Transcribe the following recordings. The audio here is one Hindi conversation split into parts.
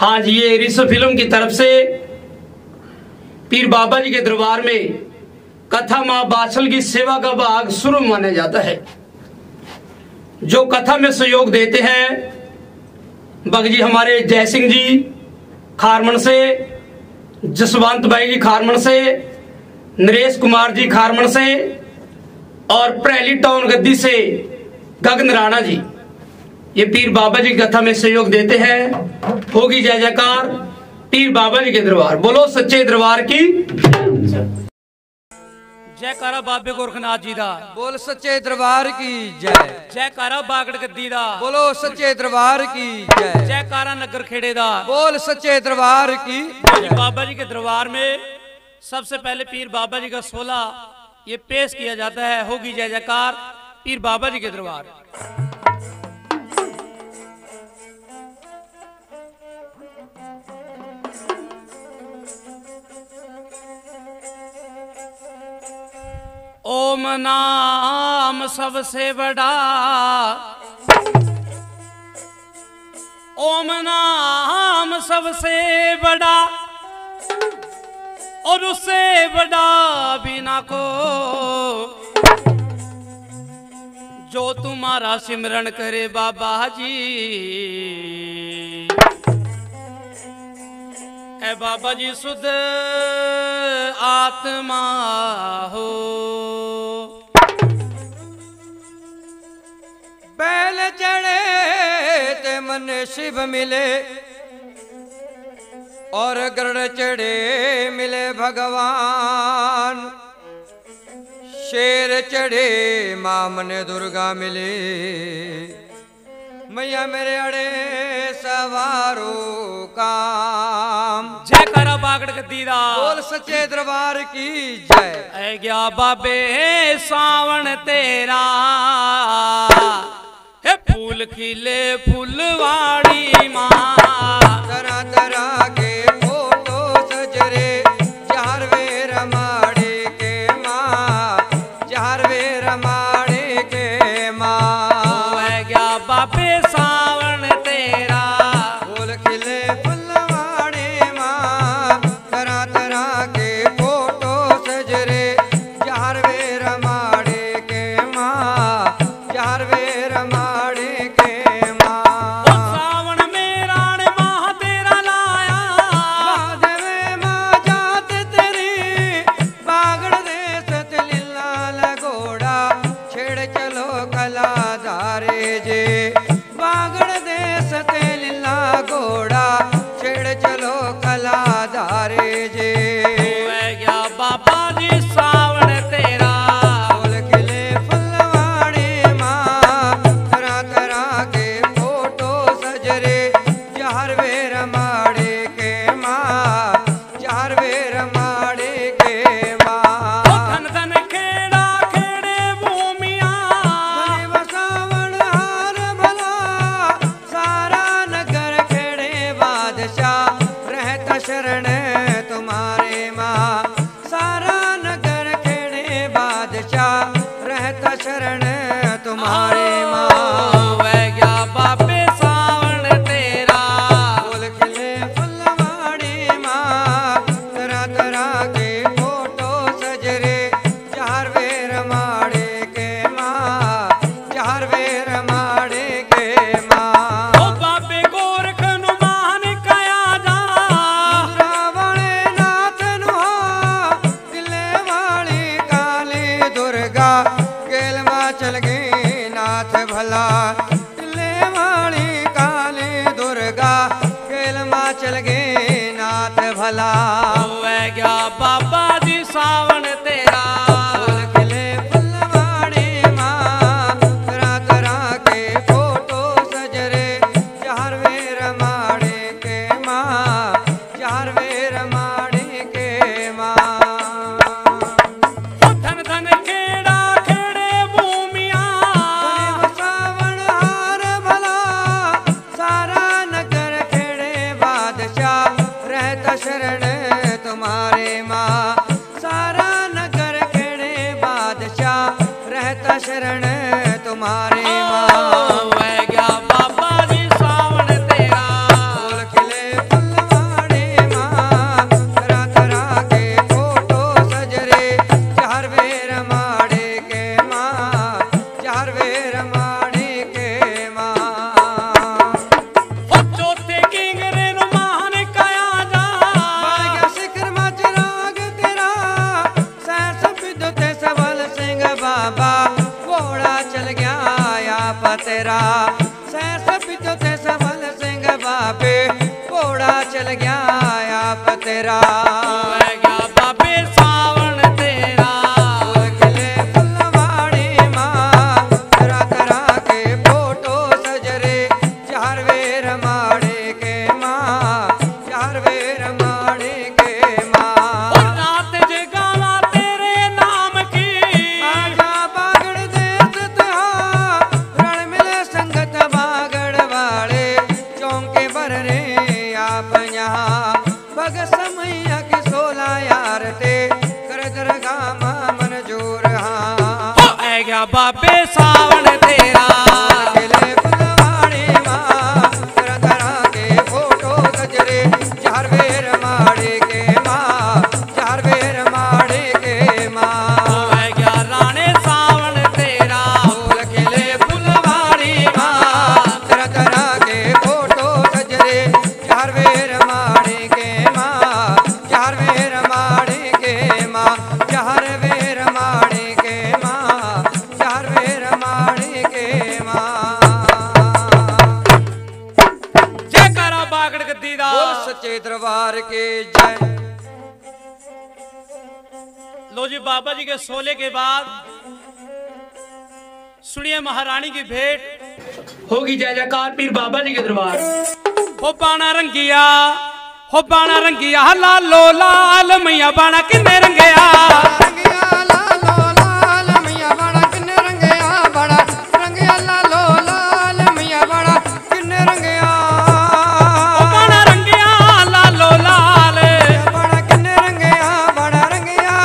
आज ये ऋषभ फिल्म की तरफ से पीर बाबा जी के दरबार में कथा मां बाछल की सेवा का भाग शुरू माना जाता है। जो कथा में सहयोग देते हैं भगत जी हमारे जय सिंह जी खारमन से, जसवंत भाई जी खारमन से, नरेश कुमार जी खारमन से और प्रेली टाउन गद्दी से गगन राणा जी, ये पीर बाबा जी की कथा में सहयोग देते हैं। होगी जय जयकार पीर बाबा जी के दरबार, बोलो सच्चे दरबार की जयकारा बाबे गोरखनाथ जी दा, बोल सच्चे दरबार की जय। जयकारा बागड़ गद्दी दा, बोलो सच्चे दरबार की जय। जयकारा नगर खेड़े दा, बोल सच्चे दरबार की जय। बाबा जी के दरबार में सबसे पहले पीर बाबा जी का 16 ये पेश किया जाता है। होगी जय जयकार पीर बाबा जी के दरबार। ओम नाम सबसे बड़ा, ओम नाम सबसे बड़ा और उससे बड़ा बिना को, जो तुम्हारा सिमरन करे बाबा जी। ऐ बाबा जी शुद्ध आत्मा हो। बैल चढ़े ते मन शिव मिले और गरुड़ चढ़े मिले भगवान। शेर चढ़े मां मन दुर्गा मिले, मैया मेरे अड़े सवारो काम। जयकारा बागड़ गद्दी दा, बोल सच्चे दरबार की जय। ऐ गया बाबे सावन तेरा, हे फूल खिले फुलवाड़ी माँ। तरह तरह के फोटो सजरे जहरवे रमाड़े के माँ, जहरवे रमाड़े के माँ। ऐ गया बाबे सावन तेरा, फूल खिले फुलवाड़े माँ। तरह तरह के फोटो सजरे जहरवे रमाड़े के माँ, जहरवे रमाड़े के माँ। सावन में राण माह तेरा लाया, दुर्गा केल माँ चल गई नाथ भला टिल्ले वाली काली दुर्गा केल माँ चल गई नाथ भला है क्या बाबा जी सावन तेरा फूल खिले फुलवाड़ी माँ तरह तरह के फोटो सजरे चार वेर माड़े के माँ चार वेर माड़े के माँ धन धन खेड़ा खेड़े भूमिया सावन हार भला सारा नगर खेड़े बादशाह रहता शरण तुम्हारे माँ सारा नगर खेड़े बादशाह रहता शरण तुम्हारे माँ है क्या बाबा जी सावन तेरा फूल खिले फुलवाड़ी माँ तरह तरह के फोटो सजरे चार वेर माड़े के माँ चार वेर माड़े के माँ चौथे किंगरे नु महान काया जा बाग्या शिखर मच राग तेरा सैस विद्युत सबल सिंह बाबा घोड़ा चल गया आप तेरा सैस विद्युत सबल सिंह बाबे घोड़ा चल गया आप तेरा है क्या बाबे सावन तेरा फूल खिले फुलवाड़ी माँ तरह तरह के फोटो सजरे चार वेर माड़े के माँ चार वेर माड़े के माँ रात जगावा तेरे नाम की आजा बागड़ देत त्योहार रण मिले संगत बागड़ वाले चौंके बर रे आप यहाँ भग समैया की 16 यार ते कर दरगा मन जोर हाँ है क्या बाबे सावन तेरा खिले फुलवाड़ी माँ तरह तरह के फोटो सजरे चार वेर माड़े के माँ चार वेर माड़े के माँ है क्या राणे सावन तेरा फूल खिले फुलवाड़ी माँ तरह तरह के फोटो सजरे चार वेर माड़े के माँ चार वेर माड़े के माँ चार वेर माड़े के माँ चार वेर माड़े के माँ जय करा बागड़ गद्दीदा बोल सच्चे दरबार के जय लो जी बाबा जी के सोले के बाद सुनिए महारानी की भेंट होगी जय जयकार पीर बाबा जी के दरबार। हो बाणा रंगिया लालो लाल मैया बाणा किन्ने रंगिया रंगिया लालो लाल मियाँ बड़ा किन्ने रंगिया बड़ा रंगिया लालो लाल मियाँ बड़ा किन्ने रंगिया हो बाणा रंगिया लालो लाल बड़ा किन्ने रंगिया बड़ा रंगिया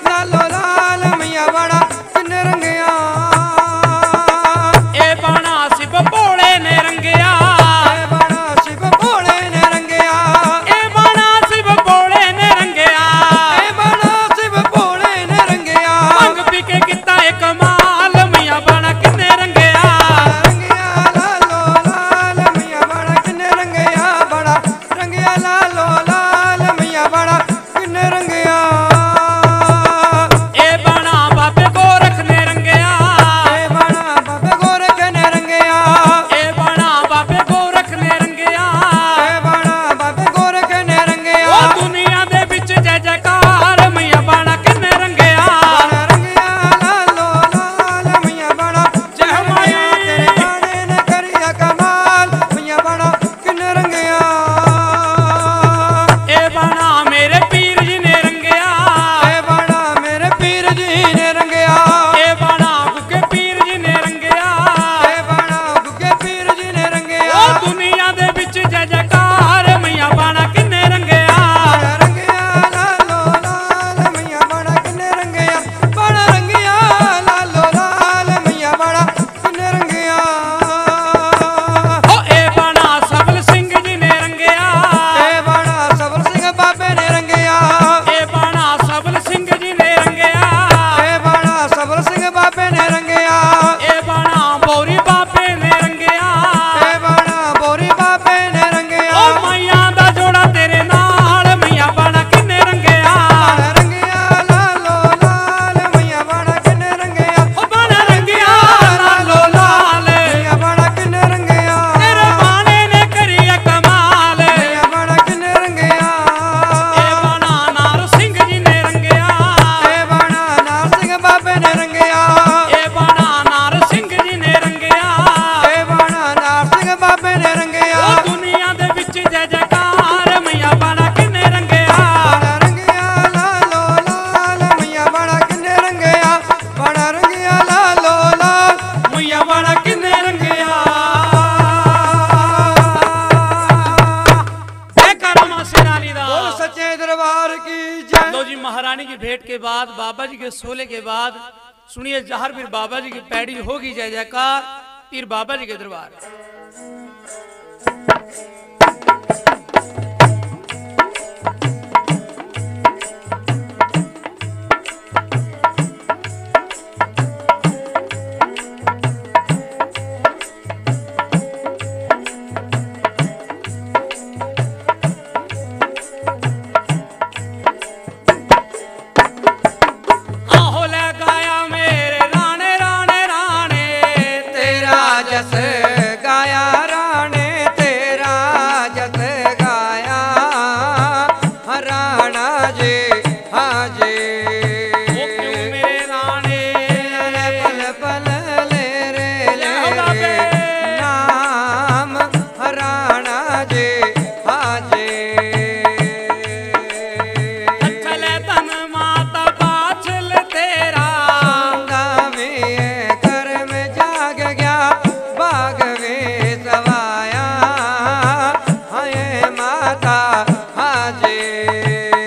लालो लाल मियाँ बड़ा किन्ने रंगिया ए बाणा शिव भोले ने रंगिया बड़ा शिव भोले ने रंगिया ए बाणा शिव भोले ने रंगिया बड़ा शिव भोले रंगया, ये बाणा नार सिंह जी ने रंगया, ए बाणा नार सिंह बाबे ने रंगया, ओ दुनिया दे विच जय जयकार मैया बाणा किने रंगया, बाणा रंगया लालो लाल, मैया बाणा किने रंगया, बाणा रंगया लालो लाल, मैया बाणा किने रंगया। जयकार मां शेरानी दा। बोल सच्चे दरबार की जय। लो जी महारानी की भेंट के बाद, बाबा जी के सोले के बाद सुनिए जहर पीर बाबा जी की पैड़ी होगी जय जयकार पीर बाबा जी के दरबार। आहो ले गाया मेरे राणे राणे राणे, तेरा जस गाया राणे, तेरा जस गाया राणा जी हाजी। ओ क्यों मेरे राणे पल पल ले रे ले ले बाबे। रे नाम राणा जी हाजी। चले तन माता बाछल तेरा, गावे घर में जाग गया, बाग में सवाया हाय माता हाजी।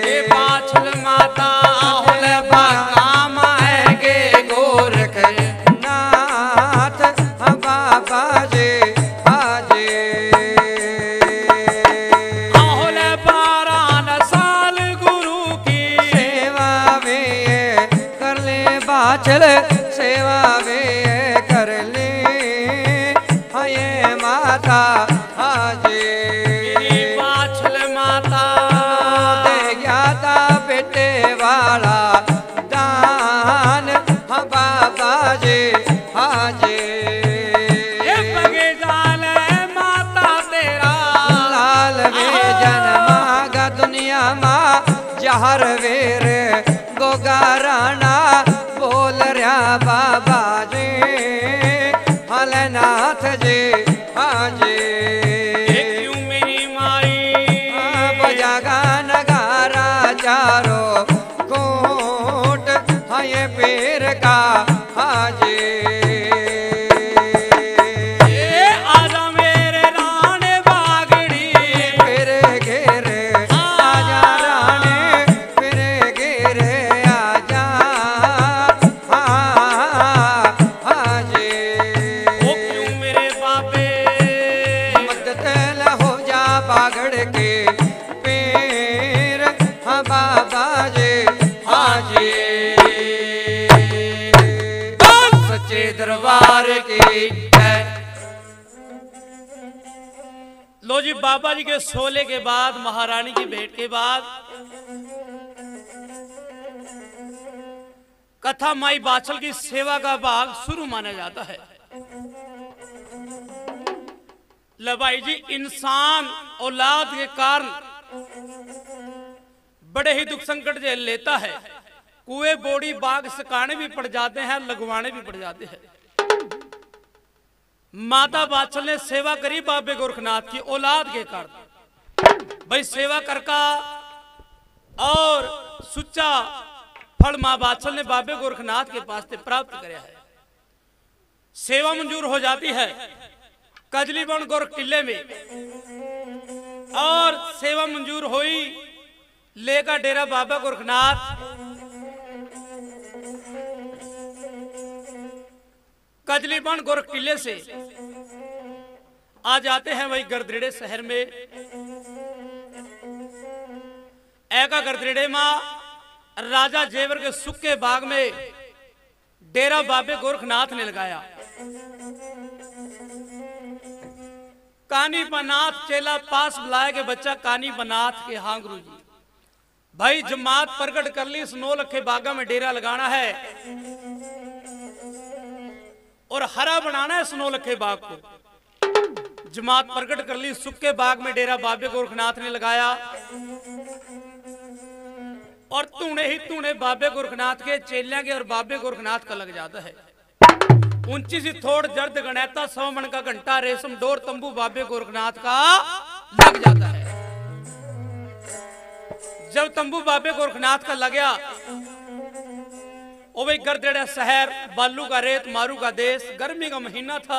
ये बाछल माता होल बाकाम है गे गोरख, नाथ बाबा जी हाजी। होल 12 साल गुरु की, सेवा में कर ले बाचल, सेवा में कर ले हाय माता हाजी। मेरी बाछल माता दे गया था बेटे वाला दान हाँ बाबा जी हाजी। ये पगे जाल है माता तेरा, लाल में जन्मागा दुनिया माँ, जहर वीर गोगा राणा बोल रहा बाबा जी हलनाथ जी हाजी। ये क्यों मेरी माई बजागा नगारा चारो कोट हाय पीर का हाजी। ये आजा मेरे राणे बागड़ी, फिर घेरे आजा राणे, फिर घेरे आजा हाजी। ओ क्यों मेरे बाबे मदद ल हो जा बागड़ के पीर हाँ बाबा जी हाजी। सच्चे दरबार की है। लो जी बाबा जी के सोले के बाद, महारानी की भेंट के बाद कथा माई बाछल की सेवा का भाग शुरू माना जाता है। लबाई जी इंसान औलाद के कारण बड़े ही दुख संकट झेल लेता है। कुएं बोड़ी बाग सकाने भी पड़ जाते हैं, लगवाने भी पड़ जाते हैं। माता बाछल ने सेवा करी बाबे गोरखनाथ की औलाद के कारण। भाई सेवा करका और सुच्चा फल मां बाछल ने बाबे गोरखनाथ के पास से प्राप्त कराया है। सेवा मंजूर हो जाती है कजलीबन गोरख किले में, और सेवा मंजूर हुई लेकर डेरा बाबा गोरखनाथ कजलीबन गोरख किले से आ जाते हैं वही गरदरेड़े शहर में। ऐका गरदरेड़े मां राजा जेवर के सुक्के बाग में डेरा बाबे गोरखनाथ ने लगाया। कानी पनाथ चेला पास बुलाया के बच्चा कानी पनाथ के हाँ गुरु जी भाई जमात प्रकट कर ली, इस 9 लखे बागा में डेरा लगाना है और हरा बनाना है इस 9 लखे बाग को। जमात प्रकट कर ली, सुक्के बाग में डेरा बाबे गोरखनाथ ने लगाया और तूने ही तूने बाबे गोरखनाथ के चेलियां के और बाबे गोरखनाथ का लग जाता है। ऊंची सी थोड़ जर्द गणैता 100 मन का घंटा रेशम डोर तंबू बाबे गोरखनाथ का लग जाता है। जब तंबू बाबे गोरखनाथ का लग गया, ओ भाई गरदेड़ा शहर, बालू का रेत, मारू का देश, गर्मी का महीना था।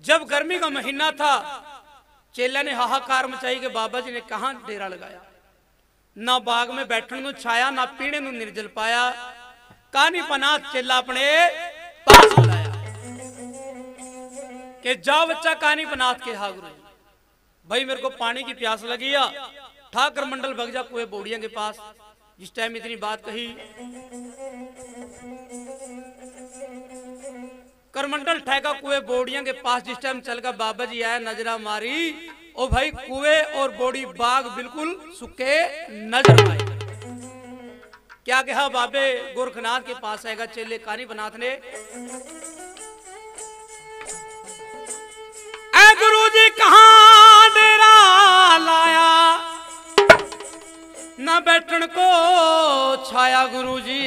जब गर्मी का महीना था, चेला ने हाहाकार मचाई कि बाबा जी ने कहां डेरा लगाया। ना बाग में बैठने ਨੂੰ छाया, ना पीने ਨੂੰ निर्जल पाया। कानी पनाथ चेला अपने पास बुलाया कि जाओ बच्चा कानी पनाथ के हा गुरु भाई मेरे को पानी की प्यास लगी है। ठाकर मंडल भगजा कुएं बोड़िया के पास। जिस टाइम इतनी बात कही, करमंडल ठेका कुएं बोड़िया के पास जिस टाइम चल का बाबा जी आया, नजरा मारी, ओ भाई कुएं और बोड़ी बाग बिल्कुल सूखे नजर आए। क्या कहा बाबे गोरखनाथ के पास आएगा चेले कानी पनाथ ने, ऐ गुरुजी कहां डेरा लाया, ना बैठन को छाया गुरुजी,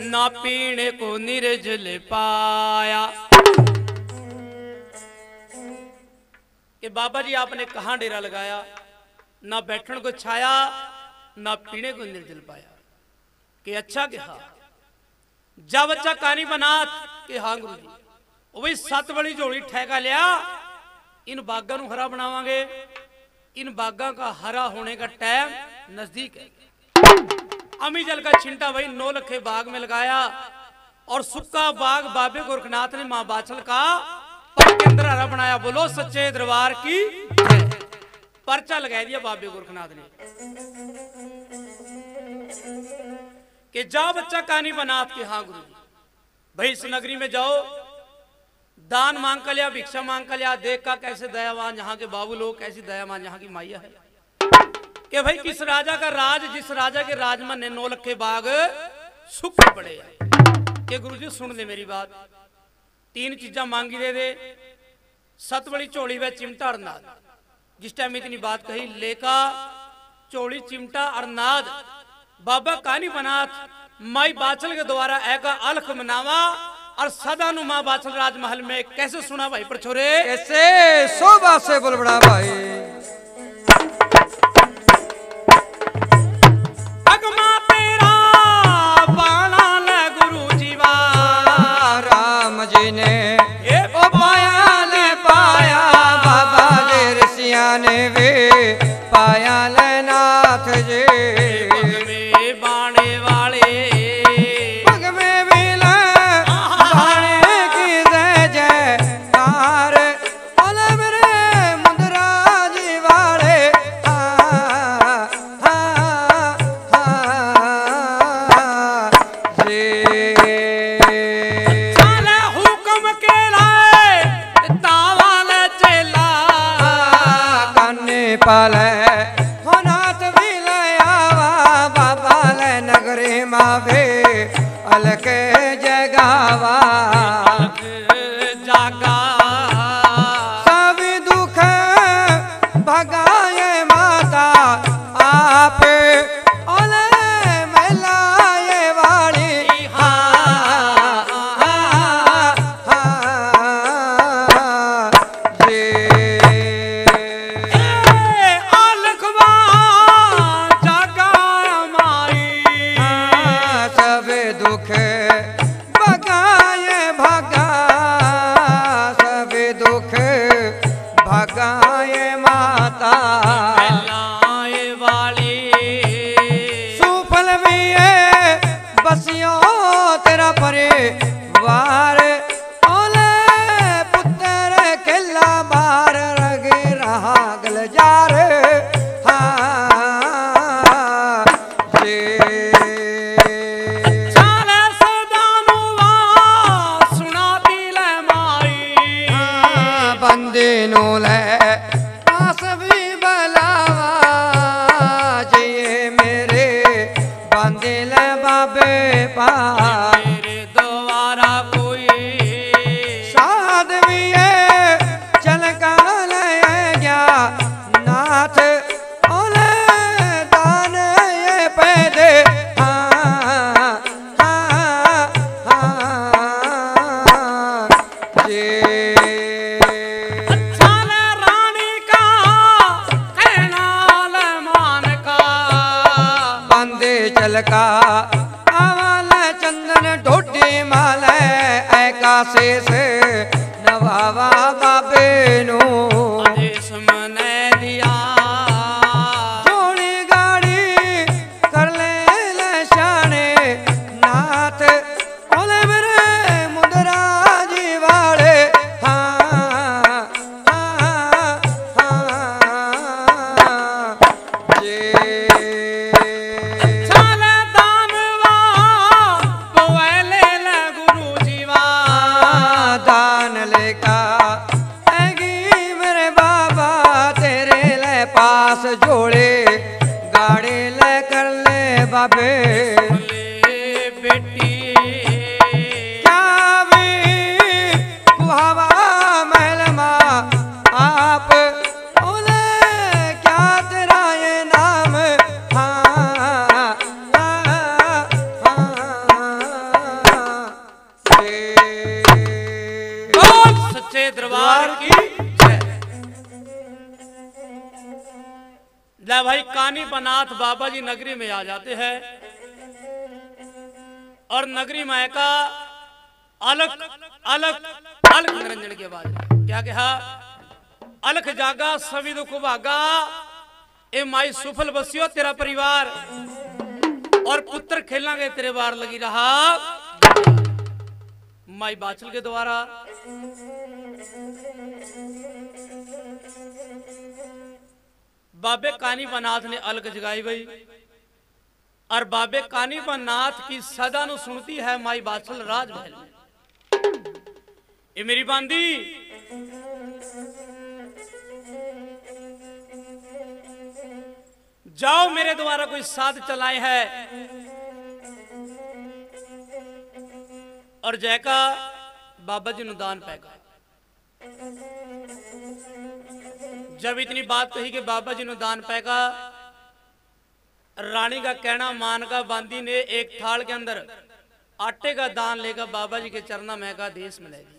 ना पीने को निर्जल पाया। कि बाबा जी आपने कहां डेरा लगाया, ना बैठन को छाया, ना पीने को निर्जल पाया। कि अच्छा के हाँ, जा बच्चा कानी पनाथ के हाँ गुरु जी, ओ भाई 7 बड़ी झोली ठेका लिया, इन बागां नू हरा बनावांगे। इन बागां का हरा होने का टाइम नजदीक है। अमी जल का छिंटा भाई 9 लखे बाग में लगाया और सुक्का बाग बाबे गोरखनाथ ने मां बाछल का पग के अंदर हरा बनाया। बोलो सच्चे दरबार की जय। पर्चा लगा दिया बाबे गोरखनाथ ने कि जाओ बच्चा कानी पनाथ के हाँ गुरु जी, भाई इस नगरी में जाओ, दान मांग कर लिया, भिक्षा मांग कर लिया, देख का कैसे दयावान यहाँ के बाबू लोग, कैसी दयावान यहाँ की माइया है। कि भाई किस राजा का राज, जिस राजा के राजमन ने 9 लखे बाग सूखे पड़े। कि गुरु जी सुन ले मेरी बात, 3 चीजा मांगी दे दे, 7 बड़ी झोली व चिमटा अरनाद। जिस टाइम इतनी बात कही, लेका चोली चिमटा अरनाद बाबा कानी पनाथ माई बाछल के द्वारा ऐका अलख मनावा और सदा नु मां बाछल राजमहल में कैसे सुना भाई पर छोरे, कैसे शोभा से बोल बड़ा भाई। अगमा तेरा बाणा ले गुरु जीवा, राम जी ने ओ पाया ले पाया, बाबा जी ऋषिया ने वे पाया ले नाथ जी। पाले हो नाथ भी लयावा, बाबा ले नगरी मावे अलके जगावा। जागा सब दुख भगाए माता आप, ओले मिलाए वाली भगाए माता वाली। सुफल भी है बसियों तेरा परिवार, ओले पुत्र किला बार रग रहा गलजार। बंदे नो ले आस भी बलावा, जिए मेरे बंदे ले बाबे पा, मेरे द्वारा कोई साध भी है चल का ले गया नाथ, ओले आशीष नवावा बाबे नू आदेश मने दिया जोड़ी गाड़ी कर ले शाने नाथ ओले मेरे मुंदरा जी वाले जोड़े गाड़ी ले कर ले बाबे बेटी क्या भी कुहावा महल माँ आप बोले क्या तेरा ये नाम सच्चे दरबार की ले भाई कानीपनाथ बाबा जी नगरी में आ जाते हैं और नगरी माया का अलग अलग अलग मनोरंजन के बाद क्या कहा अलख जागा सभी दुख भागा ए माई सुफल बसियो तेरा परिवार और पुत्र खेलांगे तेरे बार लगी रहा माई बाचल के द्वारा बाबे कानीपनाथ ने अलग जगाई गई और बाबे कानीपनाथ की सदा नु सुनती है माई बाचल राजमहल में। ये मेरी बांदी जाओ मेरे द्वारा कोई साध चलाए है और जयका बाबा जी नुदान पैगा। जब इतनी बात कही कि बाबा जी ने दान पैगा रानी का कहना मान का बांदी ने एक थाल के अंदर आटे का दान लेकर बाबा जी के चरना में का देश में ले दी।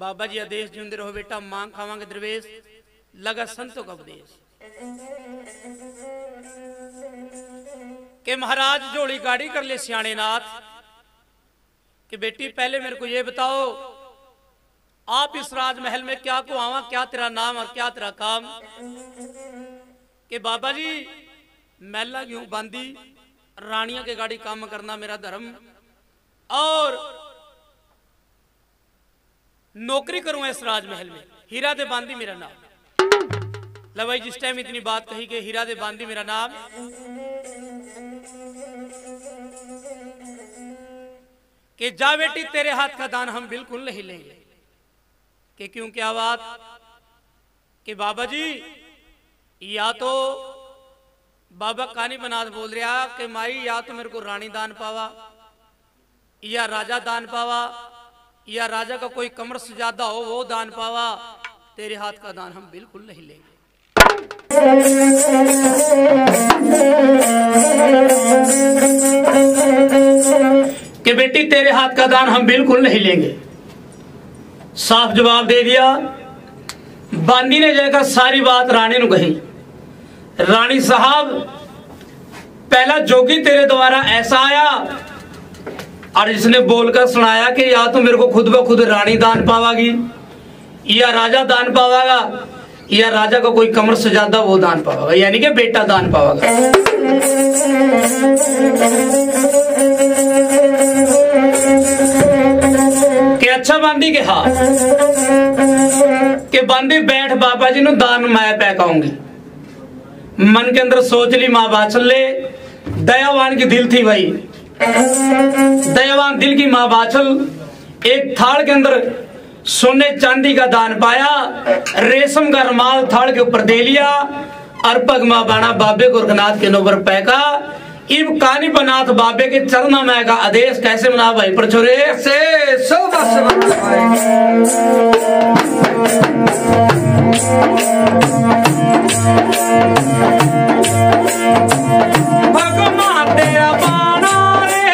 बाबा जी आदेश जुंदे रहो बेटा मांग खावांगे द्रवेश लगा संतों का उपदेश के महाराज जोड़ी गाड़ी कर ले सियाणे नाथ कि बेटी पहले मेरे को ये बताओ आप इस राजमहल में क्या को आवा क्या तेरा नाम और क्या तेरा काम कि बाबा जी मैला क्यों बांदी रानिया के गाड़ी काम करना मेरा धर्म और नौकरी करूं इस राजमहल में हीरा दे बांदी मेरा नाम। लवाई जिस टाइम इतनी बात कही कि हीरा दे बांदी मेरा नाम कि जा बेटी तेरे हाथ का दान हम बिल्कुल नहीं लेंगे कि क्यों क्या बात कि बाबा जी या तो बाबा कानीपनाथ बोल रहा कि माई या तो मेरे को रानी दान पावा या राजा दान पावा या राजा का कोई कमर से ज्यादा हो वो दान पावा तेरे हाथ का दान हम बिल्कुल नहीं लेंगे। कि बेटी तेरे हाथ का दान हम बिल्कुल नहीं लेंगे साफ जवाब दे दिया। बांदी ने जाकर सारी बात रानी ने कही रानी साहब पहला जोगी तेरे द्वारा ऐसा आया और इसने बोलकर सुनाया कि या तो मेरे को खुद ब खुद रानी दान पावागी या राजा दान पावागा या राजा का कोई कमर से ज्यादा वो दान पावागा यानी कि बेटा दान पावागा। कि अच्छा बांदी के हाँ कि बांदी बैठ बाबा जी नु दान मैं पैकाऊंगी। मन के अंदर सोच ली माँ बाचल ले दयावान की दिल थी भाई दयावान दिल की माँ बाचल एक थाल के अंदर सोने चांदी का दान पाया रेशम का रुमाल थाल के ऊपर दे लिया और पगमा बाणा बाबे गोरखनाथ के नोबर पैका इब कानीपनाथ बाबे के चरना में का आदेश कैसे मना भाई पर छोरे से भगमा तेरा बाणा रे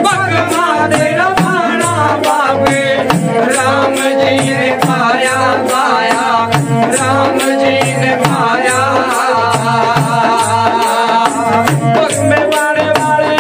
भगमा तेरा बाणा बाबे राम जी ने पाया पाया राम जी ने पाया में बाड़े वाले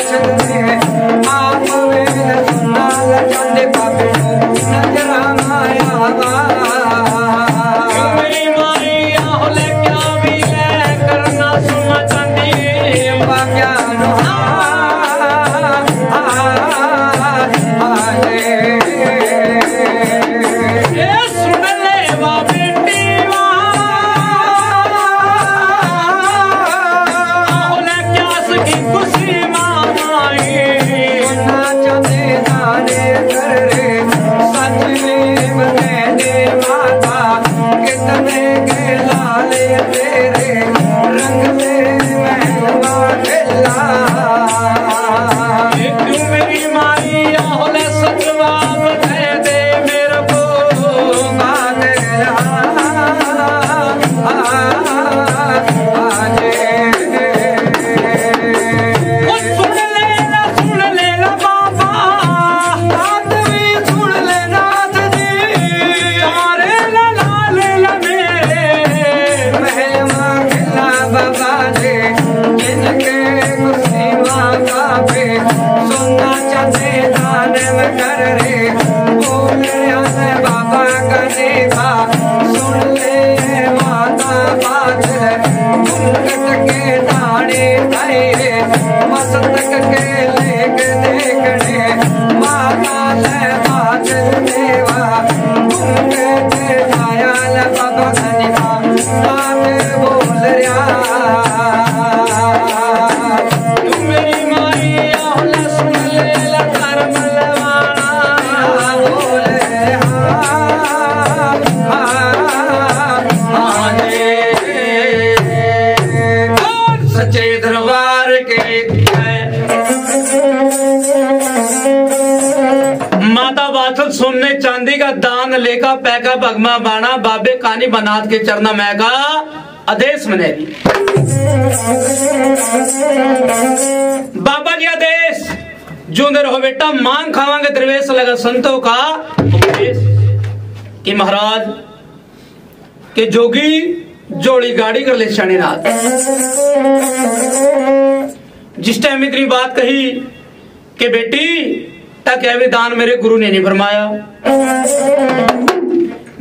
बाछल ने आप वेल सुना लचंदे बाबे नजरा माया मेरी मारी आहोले क्या भी है करना सुना चांदी बाब्या सुन ले बाबे आहोले क्या सकी खुशी मानाई नाचते गाने कर रे सच में बने दे माता कितने के लाले तेरे रंग से महंगा खेला तू मेरी मारी आहोले सच बाप कह दे मेरे को सुन ले ना बाबा नाथ भी सुन ले नाथ जी यारे ला मेरे महमा खिला बाबा दे जिनके खुशी मांगा पे सुनना चाहते दाने में कर रे बोले आने बाबा का देवा सुन ले माता बात मुंगट के दाने धारे मस्तक के लेक देखने माता ले बात देवा मुंगट छाया ले बाबा धनिका बात बोल रहा तू मेरी मारी आहोले सुन ले ला कर मलवाना सच्चे दरबार के माता बाछल सोने चांदी का दान लेका पैका भगमा बाणा बाबे कानी बनात के चरना मैगा आदेश मनेगी बाबा जी आदेश जूंदे रहो बेटा मांग खावांगे दरवेश लगा संतों का उपदेश कि महाराज के जोगी जोड़ी गाड़ी कर ले शनिनाथ जिस टाइम इतनी बात कही कि बेटी तक भी दान मेरे गुरु ने नहीं फरमाया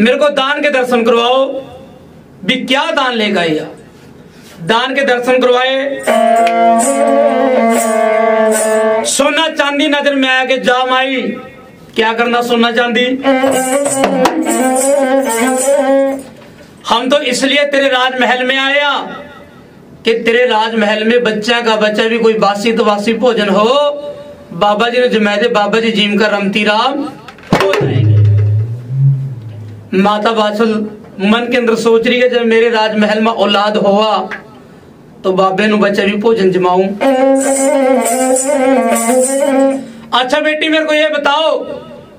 मेरे को दान के दर्शन करवाओ भी क्या दान लेगा या दान के दर्शन करवाए सोना चांदी नजर में आके जा माई क्या करना सोना चांदी हम तो इसलिए तेरे राजमहल में आया कि तेरे राजमहल में बच्चा का बच्चा भी कोई बासी तो बासी भोजन हो बाबा जी ने जमाए बाबा जी जिम का रमती राम हो जाएंगे माता बाछल मन के अंदर सोच रही है जब मेरे राजमहल में औलाद हुआ तो बाबे नु बच्चा भी भोजन जमाऊं अच्छा बेटी मेरे को ये बताओ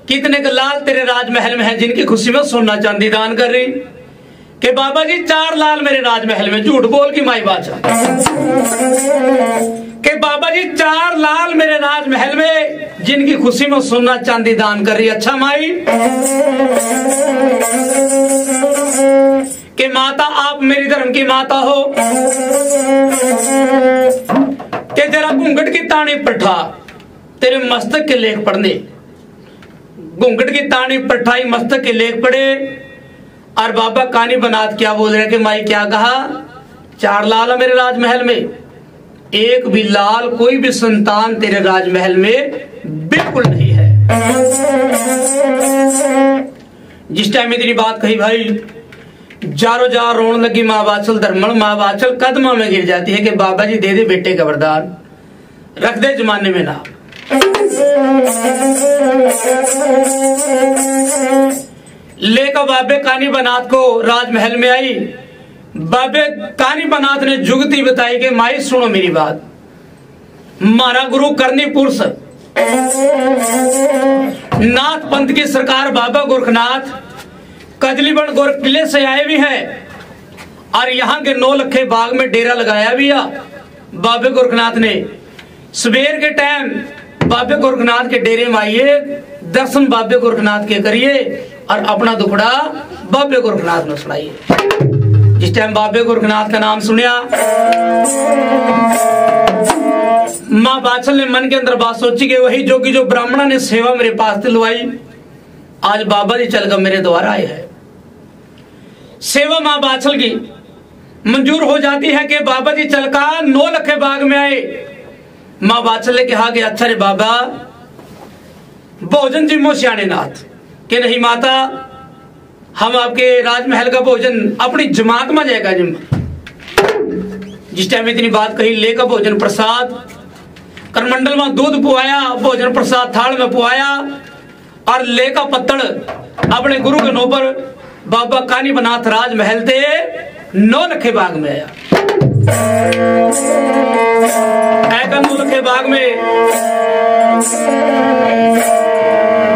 कितने के लाल तेरे राजमहल में है जिनकी खुशी में सोना चांदी दान कर रही कि बाबा जी 4 लाल मेरे राजमहल में झूठ बोल की माई बाचा कि बाबा जी 4 लाल मेरे राजमहल में जिनकी खुशी में सोना चांदी दान कर रही अच्छा माई कि माता आप मेरी धर्म की माता हो कि जरा घूंघट की तानी पठा तेरे मस्तक के लेख पढ़ने घूंघट की तानी पठाई मस्तक के लेख पढ़े और बाबा कानी बनात क्या बोल रहे कि माई क्या कहा 4 लाल है मेरे राजमहल में एक भी लाल कोई भी संतान तेरे राजमहल में बिल्कुल नहीं है जिस टाइम इतनी बात कही भाई जारो जार रोने लगी माँ बाछल धर्मण माँ बाछल कदमा में गिर जाती है कि बाबा जी दे दे बेटे का वरदान रख दे जमाने में ना लेकर बाबे कानी बनात को राजमहल में आई बाबे कानी बनात ने जुगती बताई कि माई सुनो मेरी बात मारा गुरु करनीपुर से नाथ पंथ की सरकार बाबा गोरखनाथ कजलीबढ़ गोरख किले से आए भी हैं और यहाँ के 9 लखे बाग में डेरा लगाया भी है बाबे गोरखनाथ ने सवेर के टाइम बाबे गोरखनाथ के डेरे में आइए दर्शन बाबे गोरखनाथ के करिए और अपना दुखड़ा बाबे गोरखनाथ में सुनाइए जिस टाइम बाबे गोरखनाथ का नाम सुनिया माँ बाछल ने मन के अंदर बात सोची कि वही जोगी जो ब्राह्मणा ने सेवा मेरे पास दिलवाई, आज बाबा जी चलकर मेरे द्वारा आए हैं। सेवा माँ बाछल की मंजूर हो जाती है कि बाबा जी चलकर 9 लखे बाग में आए। माँ बाछल ने कहा कि अच्छा रे बाबा, भोजन जिम्मो सियाने नाथ के नहीं माता, हम आपके राजमहल का भोजन अपनी जमात में जाएगा जिम्मा। जिस टाइम इतनी बात कही, लेकर भोजन प्रसाद करमंडल में दूध पुआया, भोजन प्रसाद थाल में पुआया और लेका पत्तड़ अपने गुरु के नो पर बाबा कानी बनाथ राजमहल थे 9 लखे बाग में आया। 9 लखे बाग में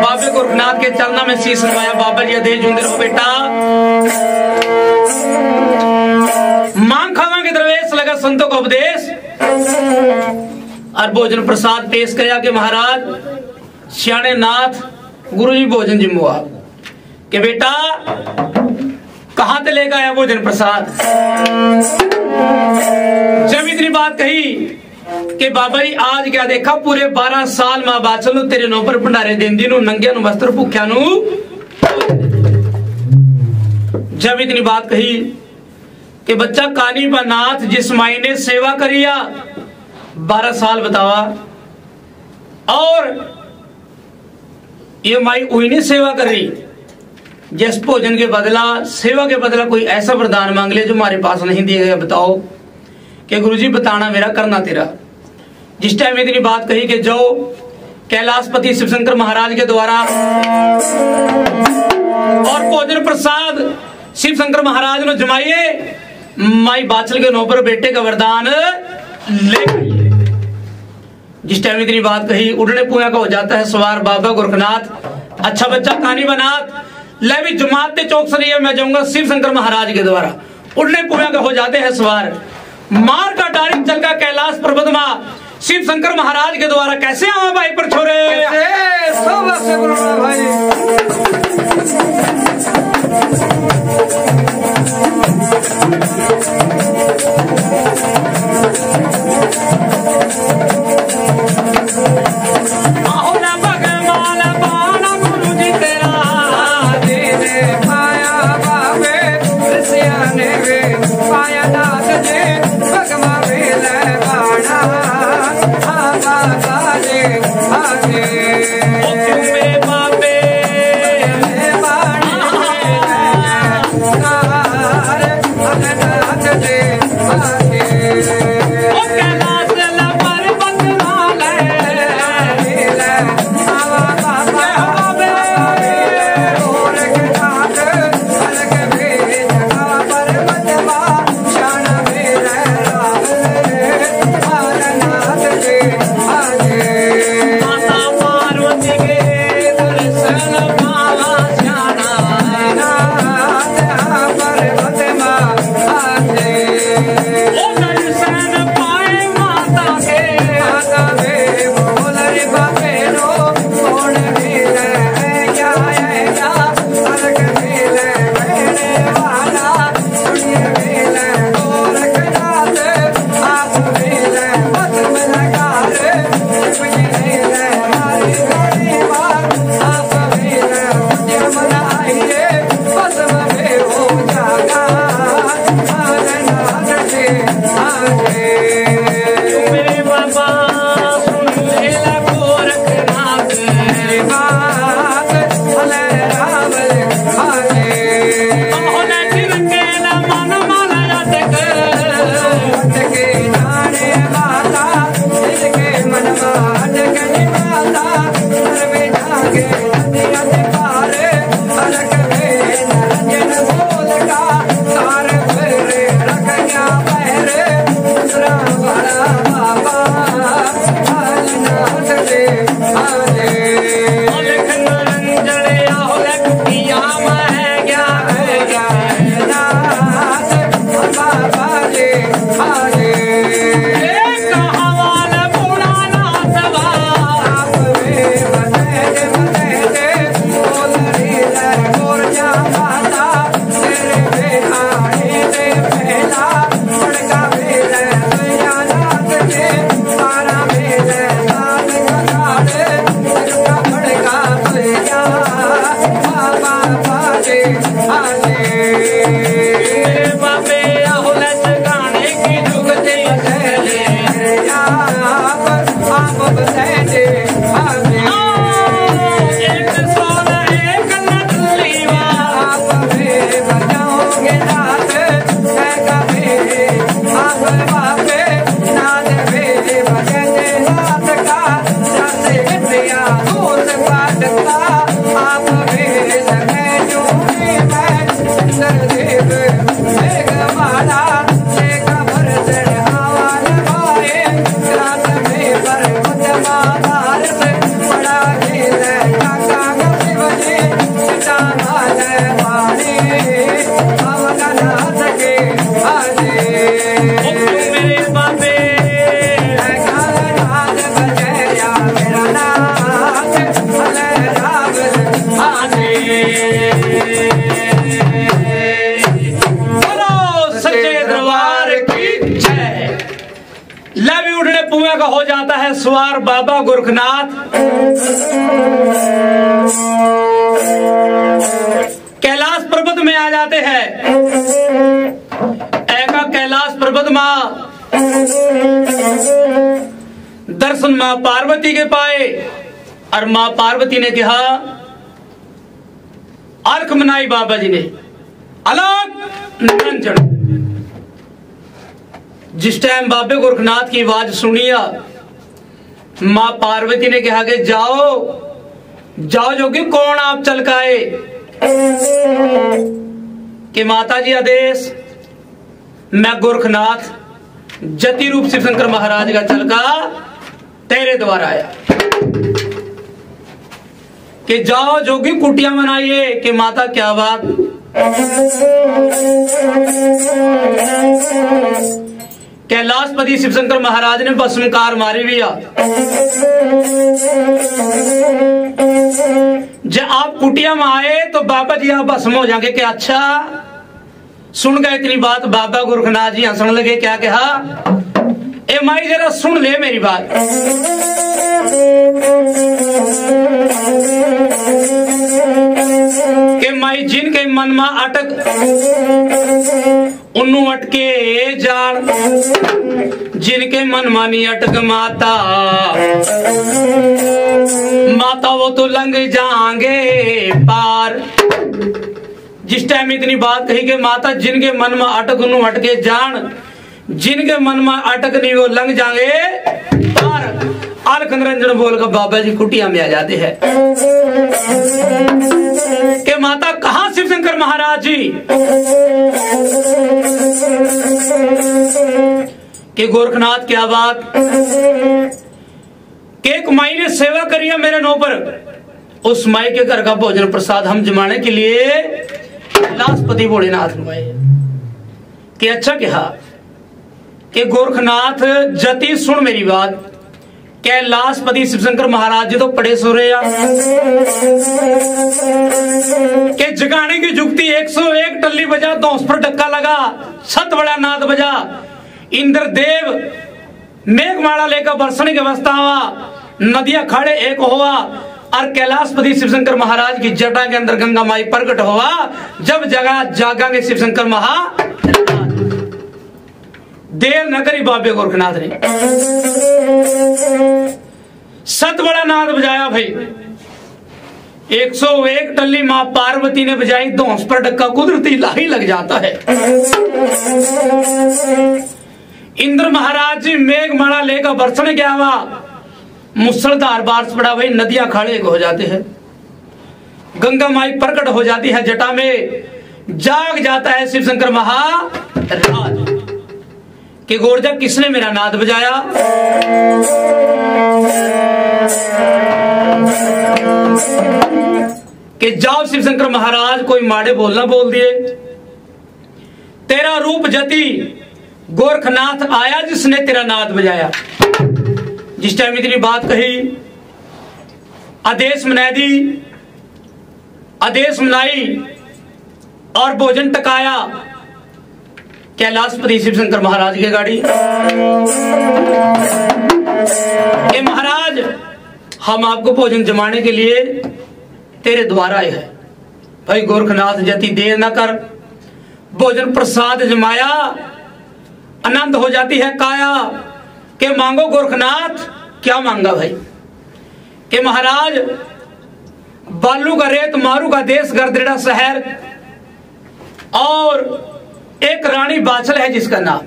बाबे गोरखनाथ के चरणों में शीश नवाया। बाबा जी आदेश जुंदे रहो बेटा, मांग खावा के दरवेश लगा संतों का उपदेश और भोजन प्रसाद पेश किया कि महाराज सियाने नाथ गुरु जी भोजन जिम्मुआ के बेटा कहां से लेकर आया भोजन प्रसाद। जब इतनी बात कही कि बाबा जी आज क्या देखा, पूरे 12 साल मां बाछल तेरे नो पर भंडारे देंदी नु नंगिया नु वस्त्र भूख्या नु। जब इतनी बात कही कि बच्चा कानी नाथ जिस माई ने सेवा करिया 12 साल बतावा, और ये माई उही नहीं सेवा कर रही जिस भोजन के बदला, सेवा के बदला कोई ऐसा वरदान मांग ले जो हमारे पास नहीं दिया गया। बताओ कि गुरुजी बताना मेरा करना तेरा। जिस टाइम इतनी बात कही कि जो कैलाशपति शिवशंकर महाराज के द्वारा और भोजन प्रसाद शिवशंकर महाराज ने जमाइए, माई बाछल के नौपर बेटे का वरदान ले गई। जिस टाइम इतनी बात कही, उड़ने पुआ का हो जाता है सवार बाबा गोरखनाथ। अच्छा बच्चा कानी बनात ले भी जमात के चौक सरिया मैं जाऊंगा शिवशंकर महाराज के द्वारा। उड़ने पुआ का हो जाते हैं सवार, मार का डायरेक्ट चल का कैलाश पर्वत में शिवशंकर महाराज के द्वारा। कैसे आवा भाई पर छोरे गोरखनाथ कैलाश पर्वत में आ जाते हैं। ऐका कैलाश पर्वत मां दर्शन मां पार्वती के पाए और मां पार्वती ने कहा, अर्घ मनाई बाबा जी ने अलग निरंजन। जिस टाइम बाबे गोरखनाथ की आवाज सुनिया, मां पार्वती ने कहा कि जाओ जाओ जोगी, कौन आप चल के आए? कि माता जी आदेश, मैं गोरखनाथ जति रूप शिव शंकर महाराज का चलका तेरे द्वारा आया कि जाओ जोगी कुटिया मनाइए। कि माता क्या बात? कैलाशपति शिव शंकर महाराज ने भस्मकार मारी भी जब आप कुटिया में आए तो बाबा जी आप भस्म हो जाएंगे। कि अच्छा, सुन गए इतनी बात? बाबा गोरखनाथ जी हंसने लगे। क्या कहा? ए माई जरा सुन ले मेरी बात। के माई जिनके मन में अटक उन्नू अटके जान, जिनके मन मानी अटक माता माता वो तो लंग जाएंगे पार। जिस टाइम इतनी बात कही कि माता जिनके मन में अटक उन्नू अटके जान, जिनके मन में अटक नहीं वो लंग जाएंगे पार। अलख निरंजन बोलकर बाबा जी कुटिया में आ जाते हैं। कि माता कहाँ शिव शंकर महाराज जी? कि गोरखनाथ क्या बात? कि एक माई ने सेवा करी है मेरे नो पर, उस माई के घर का भोजन प्रसाद हम जमाने के लिए कैलाशपति भोलेनाथ हुए। कि अच्छा कहा कि गोरखनाथ जति सुन मेरी बात। कैलाशपति शिव शंकर महाराज जी तो पड़े सो रहे के जगाने की जुगती 101 टल्ली बजा, दोस पर डक्का लगा, सत बड़ा नाद बजा, इंद्रदेव मेघमाला लेकर बरसने की अवस्था हुआ, नदियां खड़े एक हुआ और कैलाशपति शिव शंकर महाराज की जटा के अंदर गंगा माई प्रकट हुआ। जब जगह जागांगे शिव शंकर महाराज, देर न करी बाबे गोरखनाथ ने सत बड़ा नाद बजाया भाई। 101 टल्ली मां पार्वती ने बजाई, दोस पर डक्का कुदरती लाही लग जाता है। इंद्र महाराज जी मेघमाला लेकर बरसने गया हुआ, मुसलधार बारिश पड़ा भाई, नदियां खड़े हो जाते हैं, गंगा माई प्रकट हो जाती है जटा में, जाग जाता है शिव शंकर महाराज। कि गोरजा किसने मेरा नाद बजाया? कि जाओ शिव शंकर महाराज, कोई माड़े बोलना बोल दिए। तेरा रूप जति गोरखनाथ आया जिसने तेरा नाद बजाया। जिस टाइम इतनी बात कही, आदेश मना दी, आदेश मनाई और भोजन टकाया कैलाशपति शिव शंकर महाराज की गाड़ी। ए महाराज, हम आपको भोजन जमाने के लिए तेरे द्वारा आए हैं। भाई गोरखनाथ जति देर न कर, भोजन प्रसाद जमाया, आनंद हो जाती है काया। के मांगो गोरखनाथ, क्या मांगा भाई? के महाराज, बालू का रेत मारू का देश गरदरेड़ा शहर और एक रानी बाछल है जिसका नाम,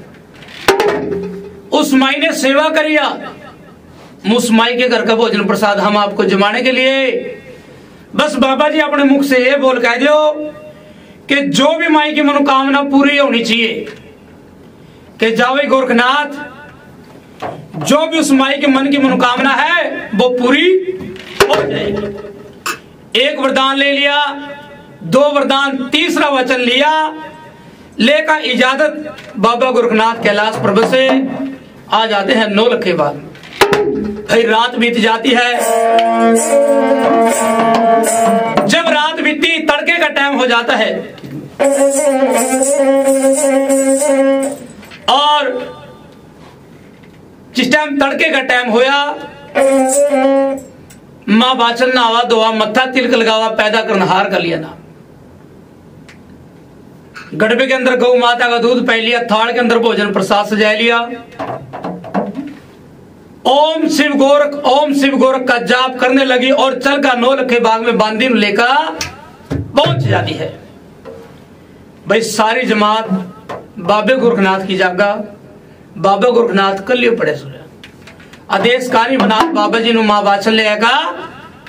उस माई ने सेवा करिया। उस माई के घर का भोजन प्रसाद हम आपको जमाने के लिए, बस बाबा जी अपने मुख से ये बोल कह दो कि जो भी माई की मनोकामना पूरी होनी चाहिए। कि जावे गोरखनाथ, जो भी उस माई के मन की मनोकामना है वो पूरी हो जाएगी। एक वरदान ले लिया, 2 वरदान, तीसरा वचन लिया, लेकर इजाजत बाबा गोरखनाथ कैलाश पर्वत से आ जाते हैं 9 लख के बाद। भाई रात बीत जाती है। जब रात बीती, तड़के का टाइम हो जाता है और जिस टाइम तड़के का टाइम होया, माँ बाचल नहावा धोवा मत्था तिलक लगावा पैदा करनहार का लिया नाम। गड़बे के अंदर गौ माता का दूध पी लिया, थाल के अंदर भोजन प्रसाद सजा लिया। ओम शिव गोरख का जाप करने लगी और चल का 9 लखे बाग में बांदी लेकर पहुंच जाती है। भाई सारी जमात बाबे गोरखनाथ की जागा, बाबा गोरखनाथ कलियो पड़े सुने आदेश कारी बना बाबा जी नु मां बाचल ले आएगा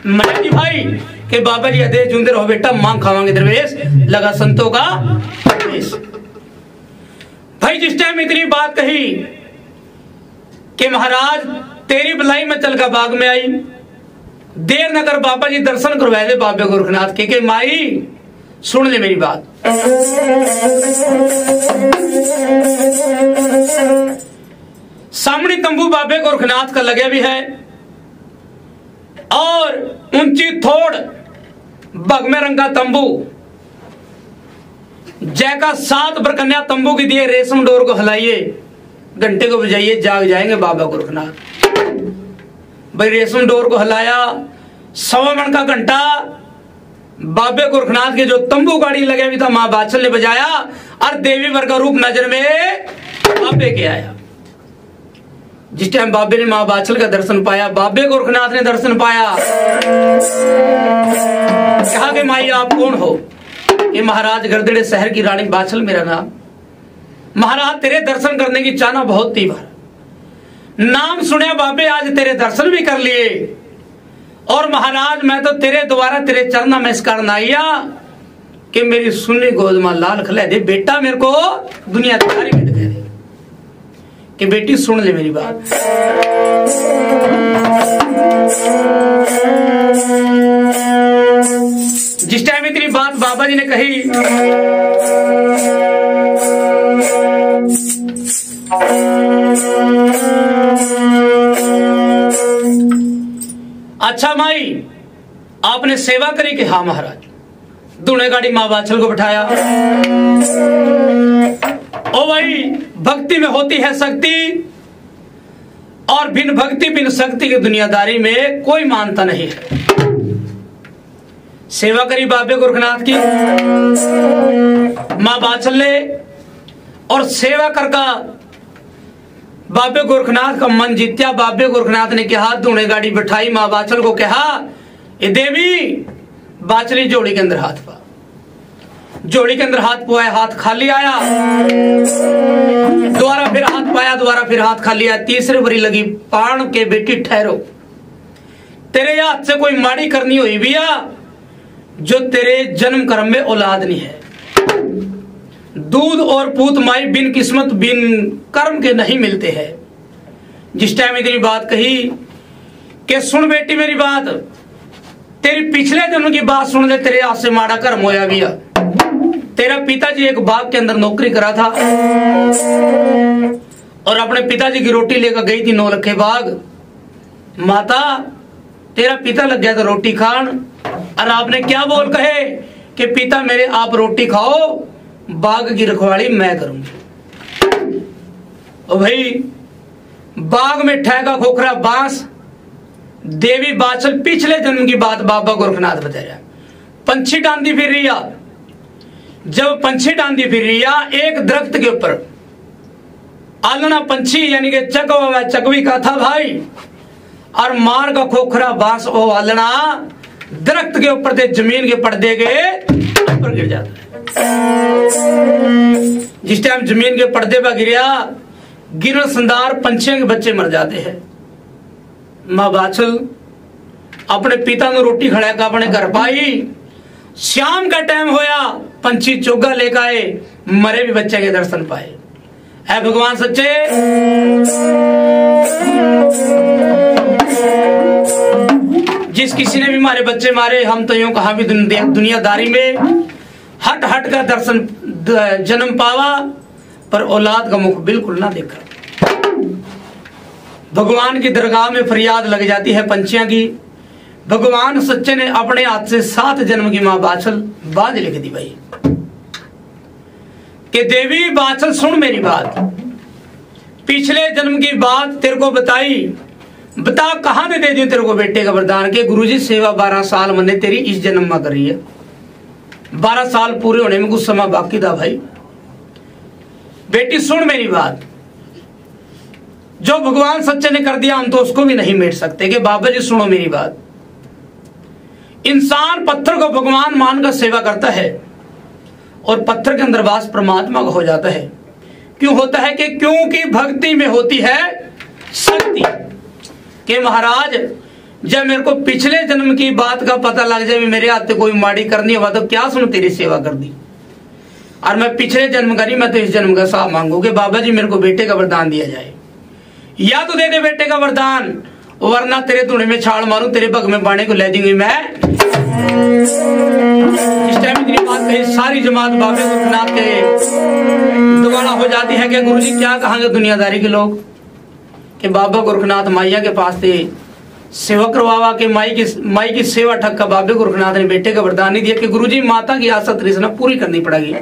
मैं जी भाई के बाबा जी आदेश जुंदे रहो बेटा मांग खावांगे दरवेश लगा संतों का भाई। जिस टाइम इतनी बात कही कि महाराज तेरी भलाई में चल का बाग में आई, देर न कर बाबा जी दर्शन करवाए दे बाबे गोरखनाथ के माई सुन ले मेरी बात। सामने तंबू बाबे गोरखनाथ का लगे भी है और ऊंची थोड़ बगमे रंग का तंबू जैका 7 बरकन्या तंबू की दिए रेशम डोर को हिलाइए घंटे को बजाइए जाग जाएंगे बाबा गोरखनाथ। भाई रेशम डोर को हिलाया 1.25 मन का घंटा बाबे गोरखनाथ के जो तंबू गाड़ी लगे हुई था मां बाचल ने बजाया और देवी वर का रूप नजर में बाबे के आया। जिस टाइम बाबे ने मां बाचल का दर्शन पाया, बाबे गोरखनाथ ने दर्शन पाया, कहा कि माई आप कौन हो? ये महाराज गरदड़े शहर की रानी बाचल मेरा नाम। महाराज तेरे दर्शन करने की चाहना बहुत थी, नाम सुने बाबे आज तेरे दर्शन भी कर लिए और महाराज मैं तो तेरे द्वारा तेरे चरणा में इस कारण आया कि मेरी सुन्नी गोद में लाल खिला दे बेटा, मेरे को दुनिया तारी में दिखा दे कि बेटी सुन ले मेरी बात। जिस टाइम इतनी बात बाबा जी ने कही अच्छा माई आपने सेवा करी कि हाँ महाराज। दूने गाड़ी मां बाचल को बिठाया। ओ भाई भक्ति में होती है शक्ति और बिन भक्ति बिन शक्ति की दुनियादारी में कोई मानता नहीं है। सेवा करी बाबे गोरखनाथ की मां बाचल ने और सेवा करका बाबे गोरखनाथ का मन जीत्या। बाबे गोरखनाथ ने कहा दूने गाड़ी बिठाई, मां बाचल को कहा ये देवी बाचली जोड़ी के अंदर हाथ पा। जोड़ी के अंदर हाथ पुआया, हाथ खाली आया, दोबारा फिर हाथ पाया, दोबारा फिर हाथ खाली आया। तीसरे बरी लगी पाण के बेटी ठहरो, तेरे हाथ से कोई माड़ी करनी हुई भैया जो तेरे जन्म कर्म में औलाद नहीं है। दूध और पूत माई बिन किस्मत बिन कर्म के नहीं मिलते हैं। जिस टाइम इतनी बात कही कि सुन बेटी मेरी बात, तेरी पिछले जन्म की बात सुन ले, तेरे हाथ से माड़ा कर्म होया भैया। तेरा पिताजी एक बाग के अंदर नौकरी करा था और अपने पिताजी की रोटी लेकर गई थी 9 लखे बाग। माता तेरा पिता लग गया था रोटी खान और आपने क्या बोल कहे कि पिता मेरे आप रोटी खाओ, बाग की रखवाली मैं करूंगी। और भाई बाग में ठहका खोखरा बांस देवी बाचल पिछले जन्म की बात बाबा गोरखनाथ बताया। पंछी डांदी फिर रिया, जब पंछी डांदी फिर रिया एक दरख्त के ऊपर आलना पंछी यानी कि चकवा चकवी का था भाई, और मार का खोखरा बांस वो आलना दरख्त के ऊपर से जमीन के पर्दे के ऊपर गिर जाता है। जिस टाइम जमीन के पर्दे पर गिरा, गिरन संदार पंछियों के बच्चे मर जाते हैं। मां बाचल अपने पिता ने रोटी खड़ा कर अपने घर पाई। शाम का टाइम होया, पंछी चोगा लेकर आए, मरे भी बच्चे के दर्शन पाए। ऐ भगवान सच्चे, जिस किसी ने भी मारे बच्चे मारे, हम तो यूं कहा भी दुनियादारी में हट हट का दर्शन जन्म पावा पर औलाद का मुख बिल्कुल ना देखा। भगवान की दरगाह में फरियाद लग जाती है पंछियां की। भगवान सच्चे ने अपने हाथ से 7 जन्म की मां बाचल बाज लिख दी भाई कि देवी बाचल सुन मेरी बात, पिछले जन्म की बात तेरे को बताई, बता कहां ने दे दी तेरे को बेटे का वरदान के गुरुजी सेवा 12 साल मैंने तेरी इस जन्म में करी है। 12 साल पूरे होने में कुछ समय बाकी था भाई। बेटी सुन मेरी बात, जो भगवान सच्चे ने कर दिया हम तो उसको भी नहीं मेट सकते। कि बाबा जी सुनो मेरी बात, इंसान पत्थर को भगवान मानकर सेवा करता है और पत्थर के अंदर वास परमात्मा का हो जाता है। क्यों होता है? कि क्योंकि भक्ति में होती है शक्ति। कि महाराज जब मेरे को पिछले जन्म की बात का पता लग जाए, मेरे हाथ से कोई माड़ी करनी हुआ तो क्या सुन तेरी सेवा कर दी, और मैं पिछले जन्म करी, मैं तो इस जन्म का साथ मांगू कि बाबा जी मेरे को बेटे का वरदान दिया जाए, या तो दे दे बेटे का वरदान, वरना तेरे धुने में छाल मारूं, तेरे भग में बाणे को ले दूंगी मैं। इस टाइम इतनी बात कही, सारी जमात बाबे गोरखनाथ के दोबारा हो जाती है कि गुरुजी क्या कहेंगे दुनियादारी के लोग कि बाबा गोरखनाथ माइया के पास थे, सेवा करवावा के माई की सेवा ठग का बाबे गोरखनाथ ने बेटे का वरदान नहीं दिया कि गुरुजी माता की आशा तृष्णा पूरी करनी पड़ेगी।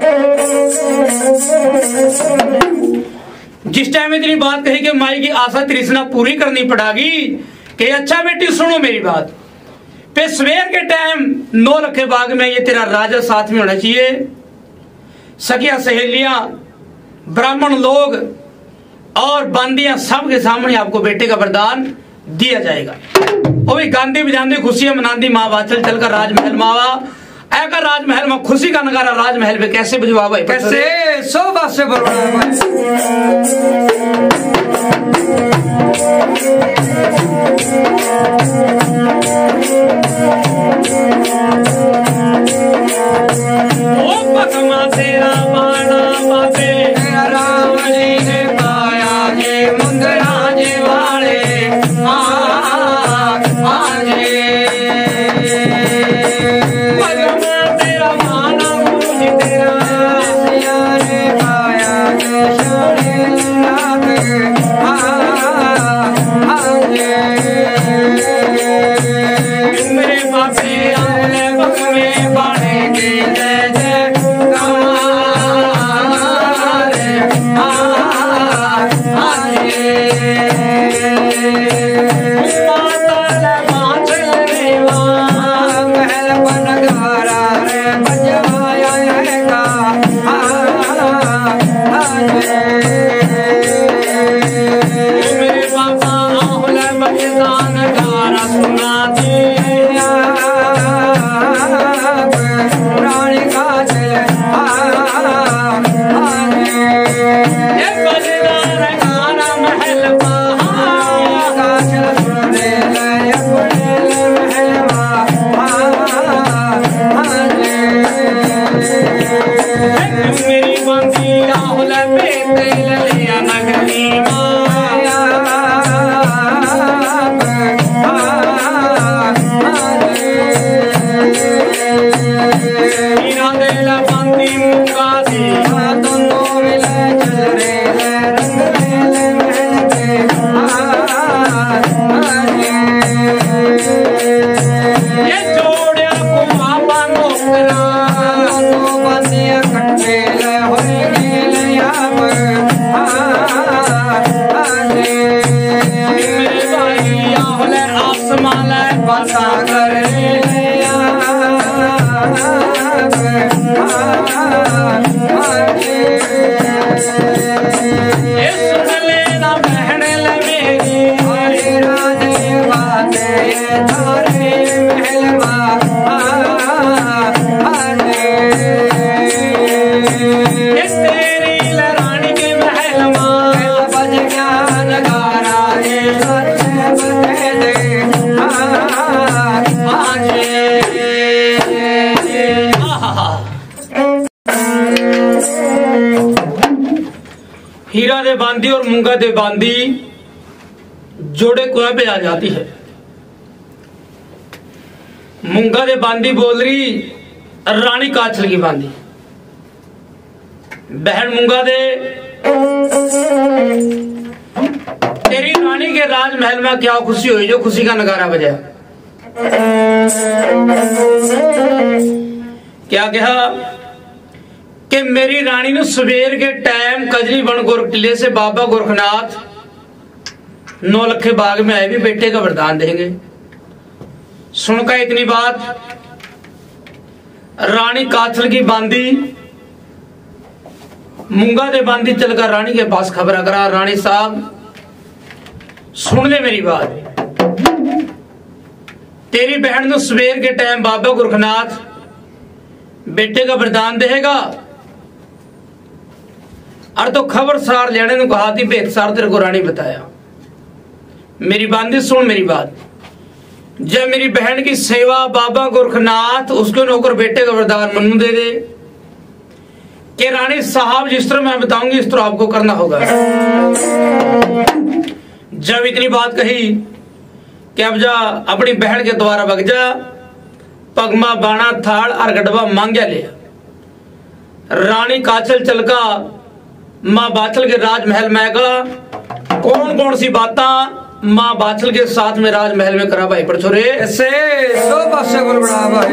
जिस टाइम इतनी बात कही कि माई की आशा तृष्णा पूरी करनी पड़ेगी, कि अच्छा बेटी सुनो मेरी बात, पे सवेर के टाइम 9 रखे बाग में ये तेरा राजा साथ में होना चाहिए, सखिया सहेलियां ब्राह्मण लोग और बांदियां सबके सामने आपको बेटे का वरदान दिया जाएगा। और भी गांधी बजांदी खुशियां मनांदी माँ बाचल चलकर राजमहल मावा ऐका राजमहल में खुशी का नगारा राजमहल पे कैसे बजवा भाई, कैसे शोभा से तेरा माना बाबे राम जी ने पाया जे मुंदरा जे वाले तेरा माना गुरुजी तेरा रे पाया जे सोने रात मेरे बाबे आले बग में बाणे के हीरा दे बांदी और मूंगा दे बांदी जोड़े कुएं पे आ जाती है। मूंगा दे बांदी बोल रही रानी काछल की बांदी, बहन मूंगा दे तेरी रानी के राजमहल में क्या खुशी हुई जो खुशी का नगारा बजा। क्या कहा कि मेरी रानी ने सवेर के टाइम कजरी बन गोरख टिले से बाबा गोरखनाथ नौलखे बाग में आए भी बेटे का वरदान देंगे। सुनकर इतनी बात रानी काछल की बांदी मूंगा दे बांदी चलकर रानी के पास खबर करा, रानी साहब सुन ले मेरी बात, तेरी बहन ने सवेर के टाइम बाबा गोरखनाथ बेटे का वरदान देगा और तो खबर सार लेने ने कहा थी भेद सार तेरे को रानी बताया। मेरी बांदी सुन मेरी बात, जब मेरी बहन की सेवा बाबा गोरखनाथ उसके नौकर बेटे का वरदान मनु दे दे कि रानी साहब जिस तरह मैं बताऊंगी इस तरह आपको करना होगा। जब इतनी बात कही कि अब जा अपनी बहन के द्वारा बग जा, पगमा बाणा थाल और गडवा मांग्या ले। रानी काछल चलका माँ बाछल के राजमहल में गया। कौन कौन सी बातें माँ बाछल के साथ में राजमहल में करा भाई पर छोरे ऐसे सो पासे बोल बड़ा भाई।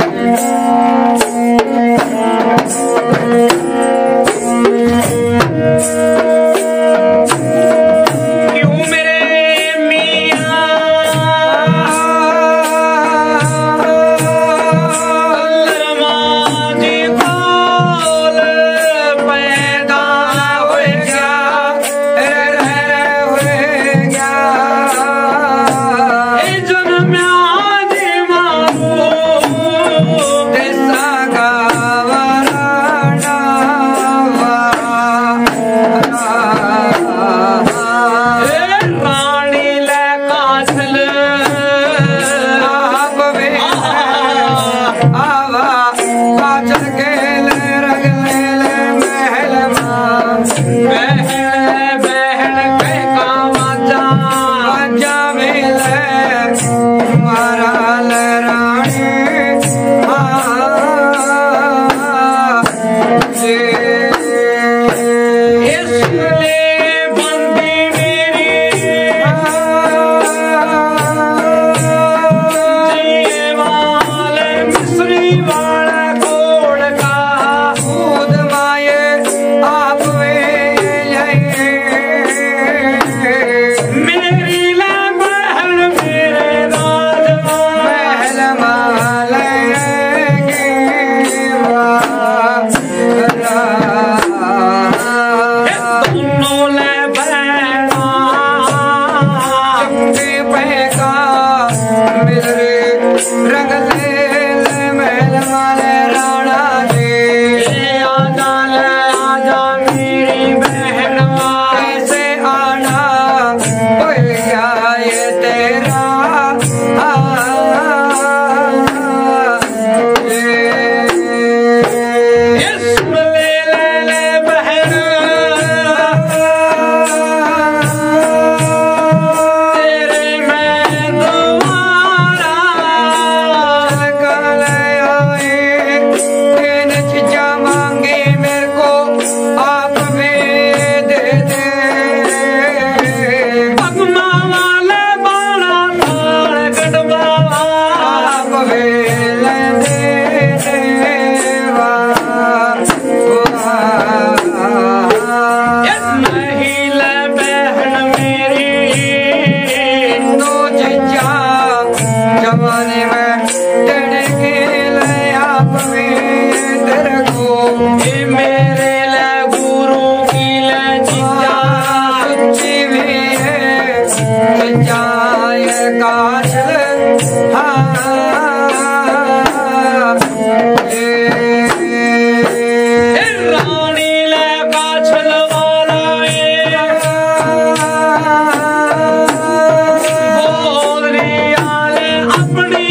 अपनी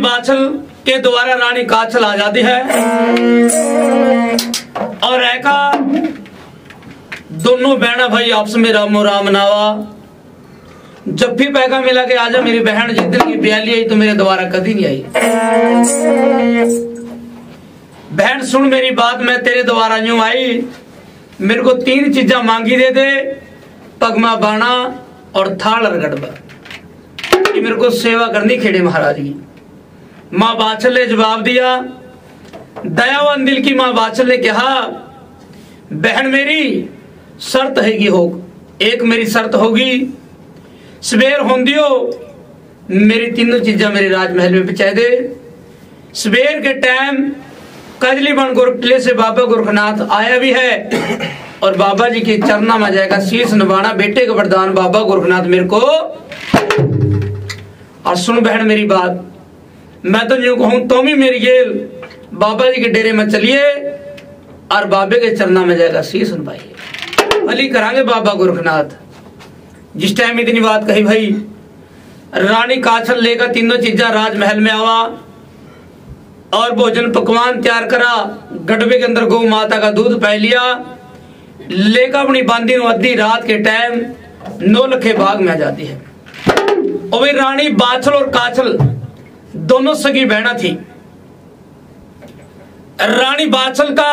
बाछल के द्वारा रानी काछल आ जाती है और ऐका दोनों बहना भाई आपस में रामो राम नावा। जब भी पैगा मिला के आजा मेरी बहन जिस दिन की प्याली आई तो मेरे द्वारा कभी नहीं आई। बहन सुन मेरी बात, मैं तेरे द्वारा यूं आई, मेरे को 3 चीजा मांगी दे दे, पगमा बाणा और थाल रगड़बा। मेरे को सेवा करनी खेड़े महाराज की। माँ बाछल ने जवाब दिया, दयावान दिल की माँ बाछल ने कहा, बहन मेरी शर्त है कि हो, एक मेरी शर्त होगी, सवेर होंदियो मेरी 3 चीजा मेरे राजमहल में पहुंचा दे। सवेर के टाइम कजली बन गोरखले से बाबा गोरखनाथ आया भी है और बाबा जी के चरना में जाएगा शीश नवाना, बेटे का वरदान बाबा गोरखनाथ मेरे को। और सुन बहन मेरी बात, मैं तो यूं कहूं तुम ही मेरी गेल बाबा जी के डेरे में चलिए और बाबे के चरना में जाएगा शीश नवाइए, भली करांगे बाबा गोरखनाथ। जिस टाइम इतनी बात कही भाई, रानी काछल लेकर 3 चीजा राजमहल में आवा और भोजन पकवान तैयार करा। गडबे के अंदर गौ माता का दूध पी लिया, लेकर अपनी बांदी आधी रात के टाइम 9 लखे बाग में आ जाती है। और वे रानी बाछल और काछल दोनों सगी बहना थी। रानी बाछल का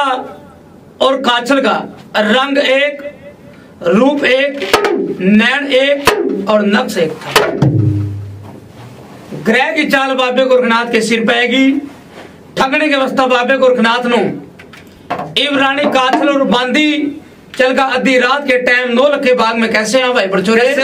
और काछल का रंग एक, रूप एक, नैन एक और नक्श एक था। ग्रह की चाल बाबे गोरखनाथ के सिर पैगी, ठगने के अवस्था बाबे गोरखनाथ नु इव रानी काछल और बांदी चल का आधी रात के टाइम 9 लखे बाग में कैसे आ भाई परचोरे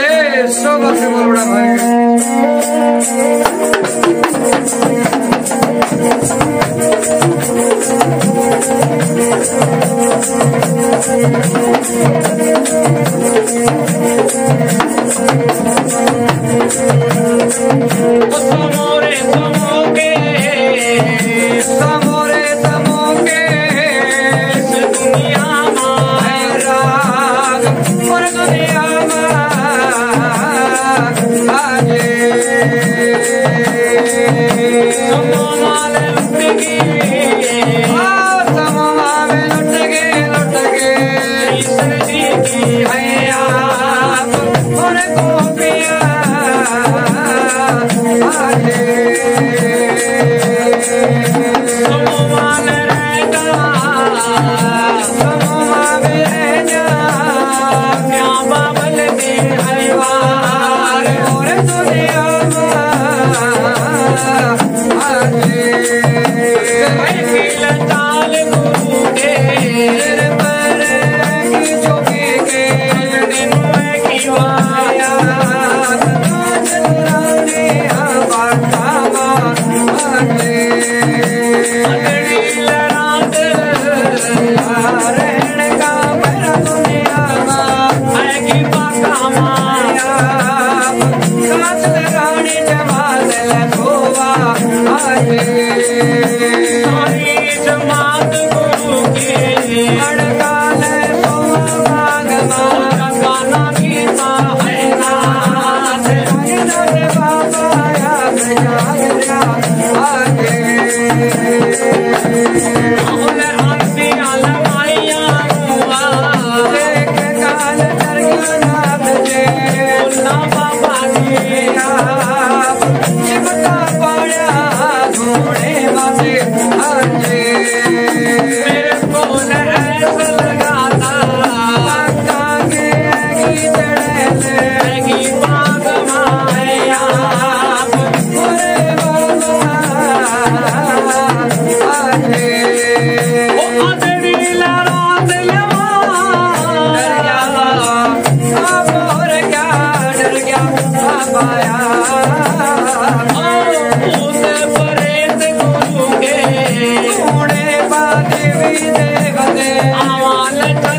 आवाज चल गा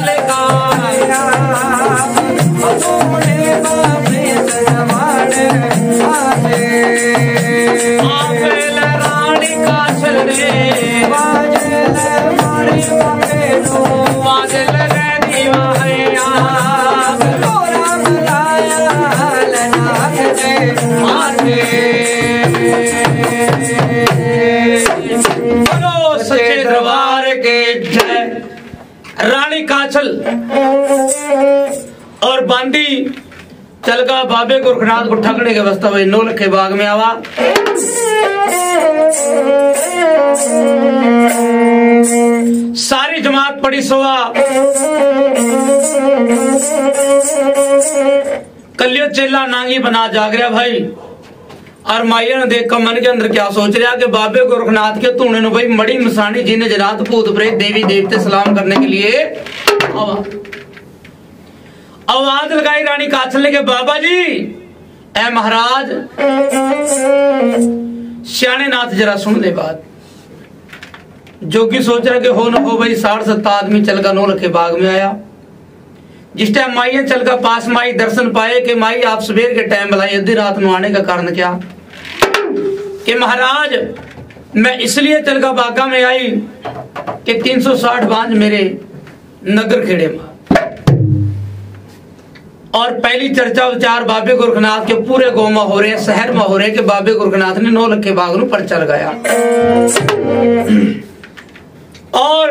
चल का बाबे गोरखनाथ को ठगने के वास्ते भाई नौलख के बाग में आवा। सारी जमात पड़ी सोवा, कलियो चेला नांगी बना जाग रहा भाई। और माइया ने देख कर मन के अंदर क्या सोच रहा कि बाबे गोरखनाथ के तूने ने भाई मड़ी मसानी जिन्हें जरात भूत प्रेत देवी देवते सलाम करने के लिए आवाज लगाई रानी काछले के बाबा जी ए महाराज श्याणे नाथ जरा सुन ले बात। जोगी सोच रहा कि हो न हो भाई 60-70 आदमी चलकर नौलख के बाग में आया। जिस टाइम माई चलकर पास माई दर्शन पाए कि माई आप सवेर के टाइम बुलाई आधी रात में आने का कारण क्या कि महाराज मैं इसलिए चलकर बागा में आई कि 360 बांझ मेरे नगर खेड़े में और पहली चर्चा विचार बाबे गोरखनाथ के पूरे गांव में हो रहे शहर में हो रहे कि बाबे गोरखनाथ ने नौलख के बाग में पर्चा लगाया और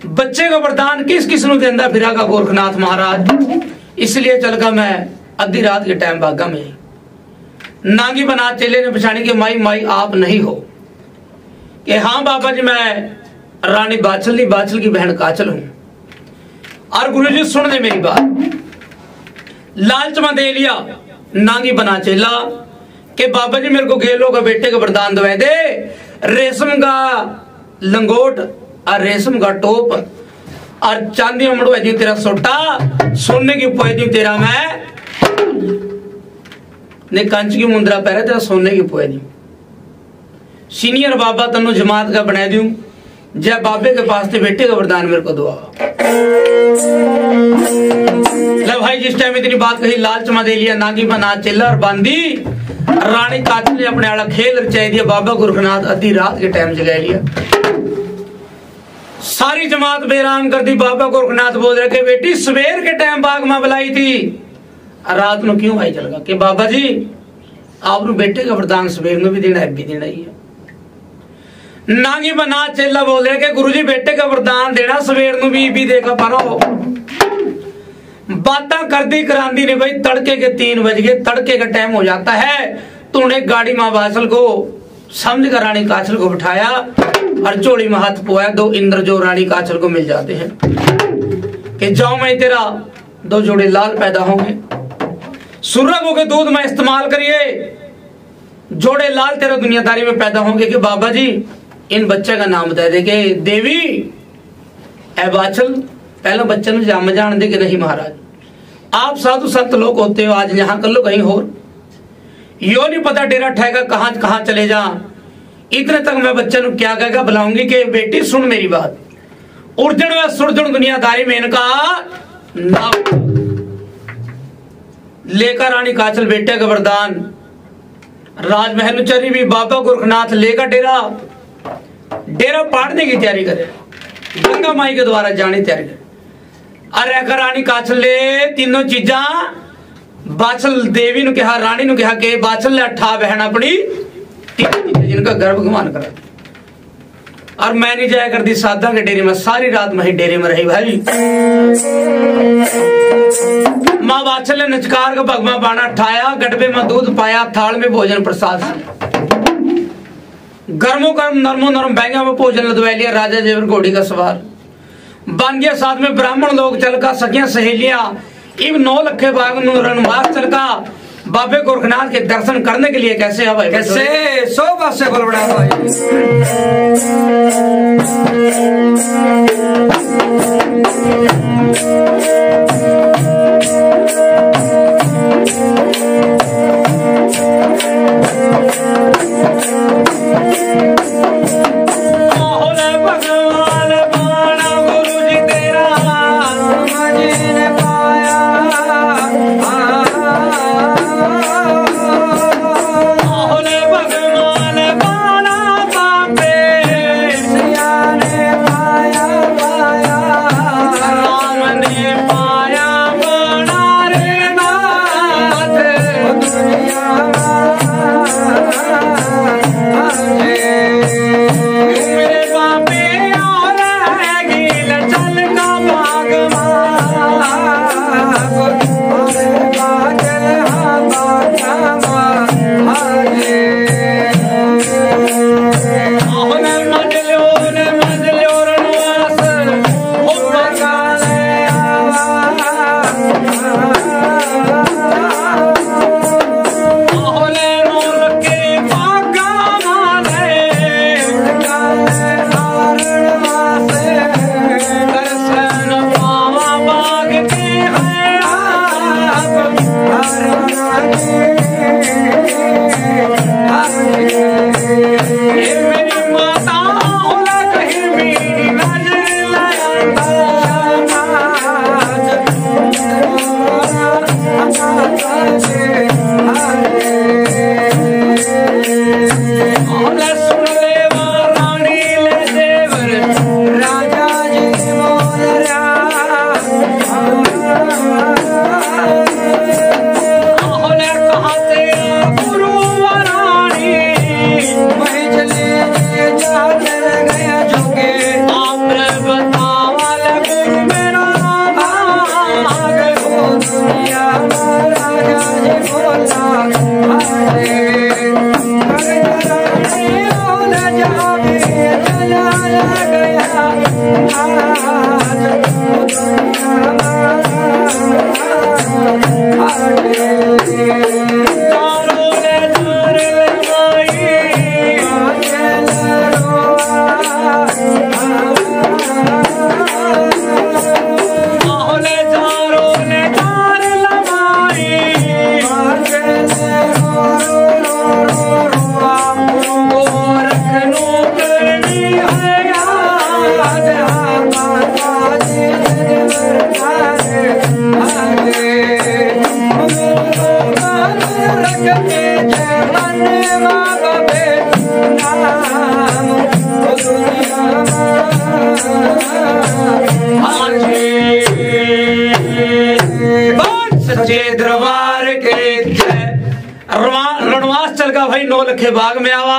बच्चे का वरदान किस किस नु देंदा फिरा का गोरखनाथ महाराज। इसलिए चलकर मैं आधी रात के टाइम बागा में नांगी बना चेले ने पछाड़ी के माई माई आप नहीं हो कि हाँ बाबा जी मैं रानी बाछल की बहन काचल हूं। और गुरु जी सुन दे मेरी बात, लालच में दे लिया नांगी बना चेला के बाबा जी मेरे को गेलो का बेटे का वरदान दवाए दे, रेशम का लंगोट और रेशम का टोप और चांदी में मड़वा तेरा सोटा, सोने की पोए दी तेरा मैं ने कंच की मुंद्रा पहरे तेरा सोने की पोए दी। सीनियर बाबा तनु जमात का बना दूं जय बाबे के पास थे बेटे का वरदान मेरे को दुआ। ले भाई जिस टाइम इतनी बात कही लालच में दे लिया नागी बना चेला और बांधी रानी काचल ने अपने आड़ा खेल रचाई दिया। बाबा गोरखनाथ आधी रात के टाइम जगा लिया, सारी जमात बेराम कर दी। बाबा गोरखनाथ बोल रहे कि बेटी सवेर के टाइम बाग में बुलाई थी रात में क्यों आई चलगा कि बाबा जी आप बेटे का वरदान सवेर में भी देना है भी देना ही है। नागी बना चेला बोल रहे कि गुरुजी बेटे का वरदान देना सवेर में भी देखा पारो। बातें करती करांदी ने भाई तड़के के 3 बज गए, तड़के का टाइम हो जाता है। तूने गाड़ी माँ बाछल को समझ कर रानी काछल को बिठाया और चोड़ी में हाथ पोया। 2 इंद्र जो रानी काछल को मिल जाते हैं कि जाओ मैं तेरा 2 जोड़े लाल पैदा होंगे, सुरगों के दूध में इस्तेमाल करिए, जोड़े लाल तेरा दुनियादारी में पैदा होंगे। कि बाबा जी इन बच्चे का नाम बता दे कि देवी ए बाछल पहले बच्चे ने जाम जान दे कि नहीं महाराज आप साधु संत लोग होते हो, आज यहाँ कर लो कहीं और यो नहीं पता डेरा ठेगा कहां कहां चले जा। इतने तक मैं बच्चे को क्या कहेगा बुलाऊंगी कि बेटी सुन मेरी बात, उर्जन व सुरजन दुनियादारी में इनका नाम लेकर रानी काछल बेटे का वरदान राजमहल चरी भी बाबा गोरखनाथ लेकर डेरा पाड़ने की तैयारी करे, गंगा माई के द्वारा जाने तैयारी करे। अरे अगर रानी काछल ले तीनों चीजा बाछल देवी नु कहा रानी नु कहा के बाछल ले 8 बहन अपनी जिनका गर्भ गुमान करा। और मैं नहीं जाया करती साधा के डेरे में, सारी रात मैं ही डेरे में रही भाई। माँ बाछल ने नचकार का भगवा बाना ठाया, गडबे में दूध पाया, थाल में भोजन प्रसाद, गर्मों गर्म नरमो नरम बैंगा में भोजन लदवा लिया। राजा जेवर घोड़ी का सवार बन गया, साथ में ब्राह्मण लोग चलका सखियां सहेलियां इब 9 लखे बाग रणमास चलका बाबे गोरखनाथ के दर्शन करने के लिए कैसे भाई कैसे 100 बात से बोल बड़ा भाई। सच्चे दरबार के रणवास चल का भाई 9 लखे बाग में आवा,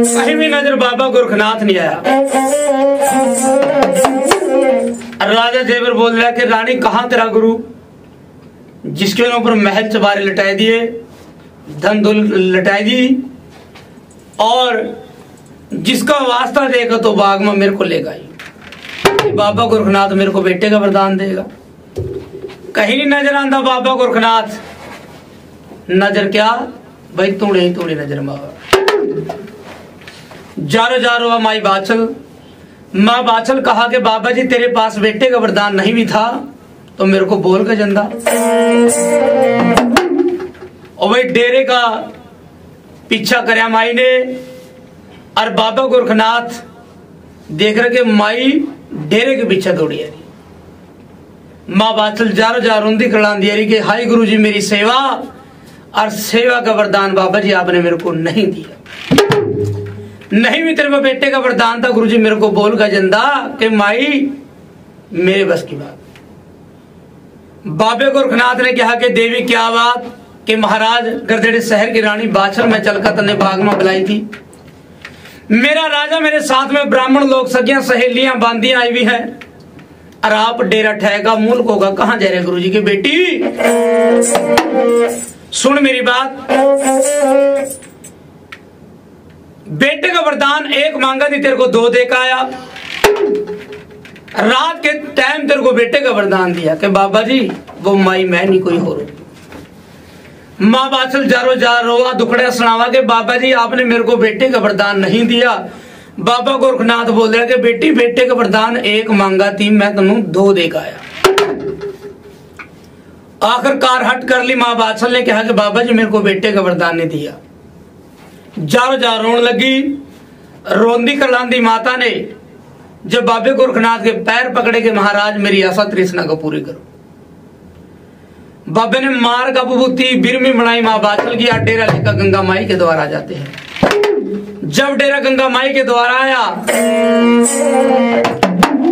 कहीं भी नजर बाबा गोरखनाथ नहीं आया। राजा जेवर बोल रहा कि रानी कहां तेरा गुरु, जिसके ऊपर महल चबारे लटाए दिए, धन दौलत लटाई दी, और जिसका वास्ता देगा तो बाग में मेरे को ले गई। बाबा गोरखनाथ मेरे को बेटे का वरदान देगा। कहीं नहीं नजर आंदा बाबा गोरखनाथ, नजर क्या भाई तूड़े ही तूड़े नजर मावा। जारो जारो माई बाचल, माँ बाचल कहा कि बाबा जी तेरे पास बेटे का वरदान नहीं भी था तो मेरे को बोल का जंदा। और भाई डेरे का पीछा करया माई ने, और बाबा गोरखनाथ देख रहे कि माई डेरे के पीछे दौड़ी है। माँ बाचल जारो जा रोंदी कड़ा दिया कि हाय गुरु जी मेरी सेवा, और सेवा का वरदान बाबा जी आपने मेरे को नहीं दिया। नहीं भी तेरे को बेटे का वरदान था, गुरु जी मेरे को बोल का जंदा कि माई मेरे बस की बात। बाबे गोरखनाथ ने कहा कि देवी क्या बात, कि महाराज गरदेड़े शहर की रानी बाचल में चलकर तने बाग में बुलाई थी। मेरा राजा मेरे साथ में ब्राह्मण लोग सगियां सहेलियां बांधियां आई हुई हैं, और आप डेरा ठहगा मुल्क होगा कहां जा रहे गुरु जी की बेटी। सुन मेरी बात, बेटे का वरदान एक मांगा थी, तेरे को 2 देकर आया। रात के टाइम तेरे को बेटे का वरदान दिया कि बाबा जी वो माई मैं नहीं कोई हो रही। माँ बाचल जारो जा रोवा दुखड़ा सुनावा के बाबा जी आपने मेरे को बेटे का वरदान नहीं दिया। बाबा गोरखनाथ बोल रहा कि बेटी बेटे का वरदान एक मांगा थी, मैं तुम्हें 2 देकर आया। आखिरकार हट कर ली। माँ बाचल ने कहा कि बाबा जी मेरे को बेटे का वरदान नहीं दिया। जारो जा रोन लगी, रोंदी करलांदी माता ने जब बाबे गोरखनाथ के पैर पकड़े के महाराज मेरी आशा तृष्णा को पूरी करो। बाबे ने मार का बुबूती बिरमी बनाई। माँ बाचल की डेरा लेकर गंगा माई के द्वार आ जाते हैं। जब डेरा गंगा माई के द्वार आया,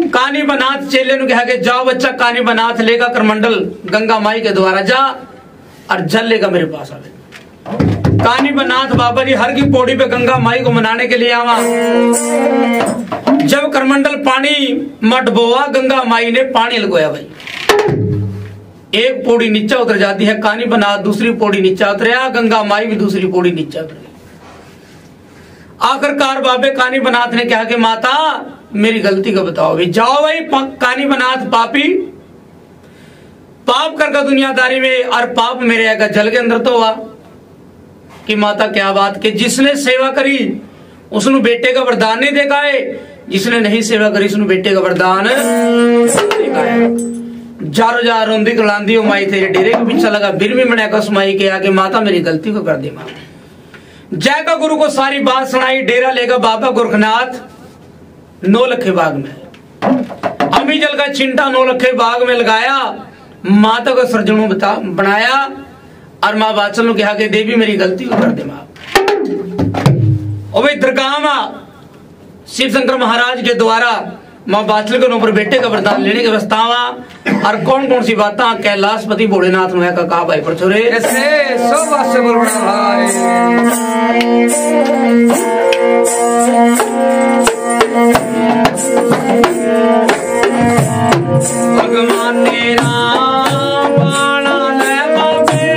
कानी बनाथ चेले ने कहा कि जाओ बच्चा कानी बनाथ लेगा करमंडल गंगा माई के द्वारा जा और जल लेगा मेरे पास आवे। कानी बनाथ बाबा जी हर की पौड़ी पे गंगा माई को मनाने के लिए आवा। जब करमंडल पानी मट बोआ, गंगा माई ने पानी लगवाया। भाई एक पौड़ी नीचे उतर जाती है, कानी बनाथ दूसरी पौड़ी नीचे उतरया, गंगा माई भी दूसरी पौड़ी नीचे उतर गई। आखिरकार बाबे कानी बनाथ ने कहा कि माता मेरी गलती का बताओ। भी जाओ भाई कानी बनाथ पापी, पाप करके दुनियादारी में, और पाप मेरे आएगा जल के अंदर तो हुआ कि माता क्या बात कि जिसने सेवा करी उसने बेटे का वरदान नहीं देखा है, जिसने नहीं सेवा करी उसने बेटे का वरदान देखा है। जारो जा रोंदी कलांदी हो माई तेरे डेरे के पीछे लगा, फिर भी मैंने कस माई के आगे माता मेरी गलती को कर दे। माँ जय का गुरु को सारी बात सुनाई। डेरा लेगा बाबा गोरखनाथ 9 लखे बाग में। अमी जल का चिंटा 9 लखे बाग में लगाया, माता को सर्जनों बनाया, और माँ बाचल ने कहा कि देवी मेरी गलती को कर दे। माँ और भाई दरगाह शिव शंकर महाराज के द्वारा माँ बाचल के ऊपर बेटे का वरदान लेने के बस्तावा, और कौन कौन सी बात कैलाशपति भोलेनाथ ने कहा भाई पर छोरे ऐसे सब वास्ते बोलना भगवान ने राम बाणा ले बाबे,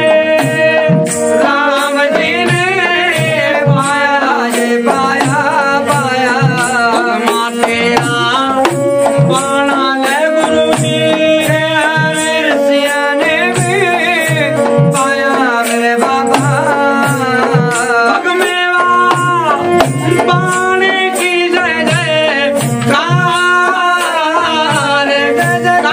राम जी ने पाया ये पाया पाया, भगवान ने राम बाणा ले गुरु जी, मेरे सिया ने भी पाया मेरे बाबा। भगमेवा बाणे की जय जय कार, जय जयकार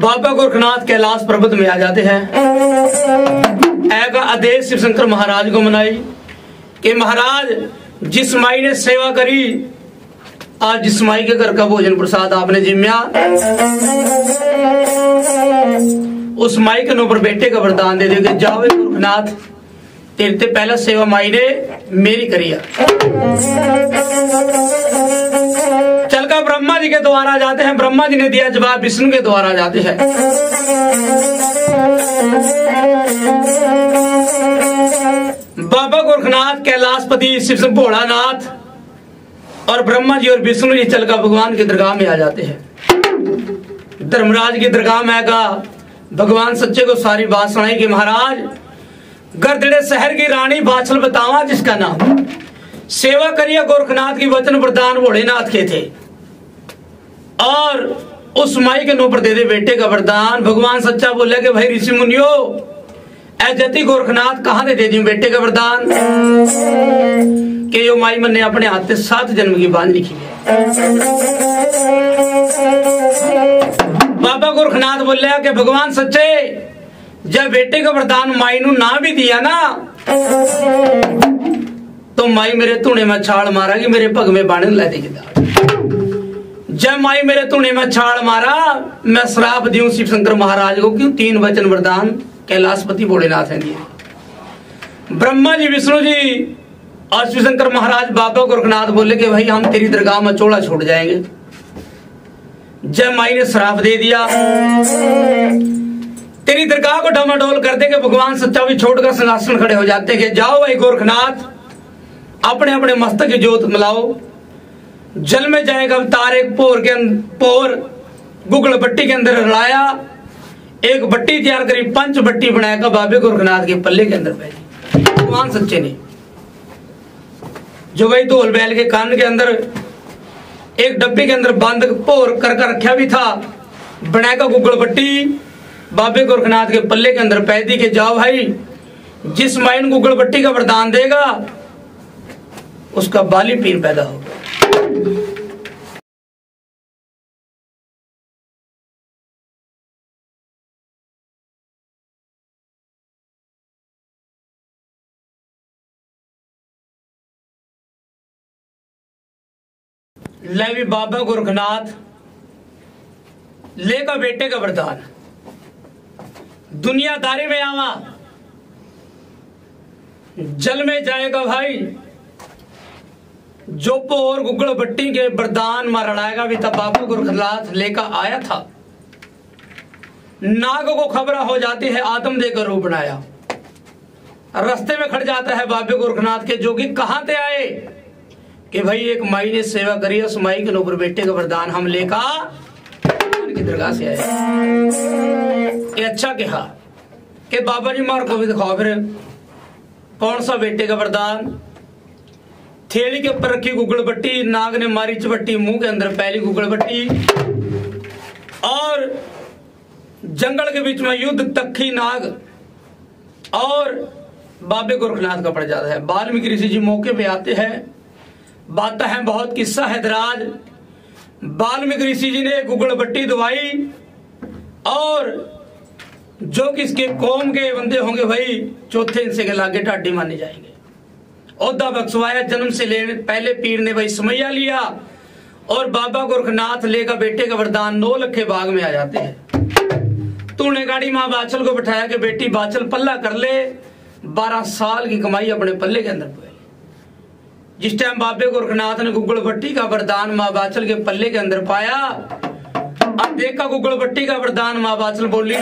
बाबा गोरखनाथ कैलाश पर्वत में आ जाते हैं। ऐसा आदेश शिव शंकर महाराज को मनाई कि महाराज जिस माई ने सेवा करी, आज जिस माई के घर का भोजन प्रसाद आपने जिम्या, उस माई के ऊपर बेटे का वरदान दे दे, जाओ गोरखनाथ तेरे ते पहला सेवा माई ने मेरी करी। चलकर ब्रह्मा जी के द्वारा जाते हैं। ब्रह्मा जी ने दिया जवाब, विष्णु के द्वारा जाते हैं। बाबा गोरखनाथ कैलाशपति शिव भोलानाथ और ब्रह्मा जी और विष्णु जी चलकर भगवान की दरगाह में आ जाते हैं। धर्मराज की दरगाह में आकर भगवान सच्चे को सारी बात सुनाई कि महाराज गरदड़े शहर की रानी बाछल बतावा जिसका नाम, सेवा करिए गोरखनाथ की वचन वरदान भोलेनाथ के थे, और उस माई के ऊपर दे दे बेटे का वरदान। भगवान सच्चा बोले कि भाई ऋषि मुनियो, जति गोरखनाथ कहां दे दी बेटे का वरदान कि यो माई मन ने अपने हाथ से 7 जन्म की बांध लिखी है। बाबा गोरखनाथ बोले कि भगवान सच्चे, जब बेटे का वरदान माई नू ना भी दिया ना, तो माई मेरे धुने में छाल मारा कि मेरे पग में बाण ला देगी। जब माई मेरे धुने में छाल मारा, मैं श्राप दूं शिव शंकर महाराज को, क्यों 3 वचन वरदान कैलाशपति भोलेनाथ हैं दिए। ब्रह्मा जी, विष्णु जी और शिव शंकर महाराज बाबा गोरखनाथ बोले कि भाई हम तेरी दरगाह में चोला छोड़ जाएंगे। जब माई ने श्राप दे दिया, तेरी दरगाह को डमाडोल कर दे के भगवान सच्चा भी छोड़कर सिंहासन खड़े हो जाते कि जाओ भाई गोरखनाथ, अपने अपने मस्तक की जोत मिलाओ। जल में जाएगा अवतार, एक पोर गुगल बट्टी के अंदर रलाया, एक बट्टी तैयार करी, 5 बट्टी बनाएगा बाबे गोरखनाथ के पल्ले के अंदर बैठी। भगवान सच्चे ने जो भाई धोल बैल के कान के अंदर एक डब्बे के अंदर बंद पोर कर रखा भी था, बनाएगा गुगल बट्टी बाबे गोरखनाथ के पल्ले के अंदर पैदी के जाओ भाई, जिस माइन गुगल बट्टी का वरदान देगा उसका बाली पीर पैदा होगा। लेवी बाबा गोरखनाथ लेगा बेटे का वरदान, दुनियादारी में आवा, जल में जाएगा भाई, जो पोर गुगल बट्टी के वरदान में रड़ाएगा भी तब बाबा गोरखनाथ लेकर आया था। नाग को खबर हो जाती है, आदम देकर रूप बनाया, रास्ते में खड़ जाता है बाबे गोरखनाथ के, जो कि कहां से आए कि भाई एक माई ने सेवा करी, उस माई के ऊपर बेटे का वरदान हम लेकर की दरगाह से आए। अच्छा कहा कि बाबा जी मार को भी दिखाओ फिर कौन सा बेटे का वरदान। थैली के ऊपर रखी गुगल बट्टी, नाग ने मारी चपट्टी, मुंह के अंदर पहली गुगल बट्टी, और जंगल के बीच में युद्ध, तखी नाग और बाबे गोरखनाथ का पड़ जाता है। वाल्मीकि ऋषि जी मौके पे आते हैं, बातें हैं बहुत, किस्सा है दराज। वाल्मीकि ऋषि जी ने गुगल बट्टी दवाई, और जो किसके कौम के बंदे होंगे भाई चौथे हिस्से के लागे ढाडी माने जाएंगे। औदा बख्शवाया, जन्म से लेने पहले पीर ने भाई समैया लिया, और बाबा गोरखनाथ लेकर बेटे का वरदान 9 लखे बाग में आ जाते हैं। तूने गाड़ी माँ बाछल को बैठाया कि बेटी बाछल पल्ला कर ले, 12 साल की कमाई अपने पल्ले के अंदर पाई। जिस टाइम बाबे गोरखनाथ ने गुगल बट्टी का वरदान माँ बाछल के पल्ले के अंदर पाया, अब देखा गुगल बट्टी का वरदान माँ बाछल बोली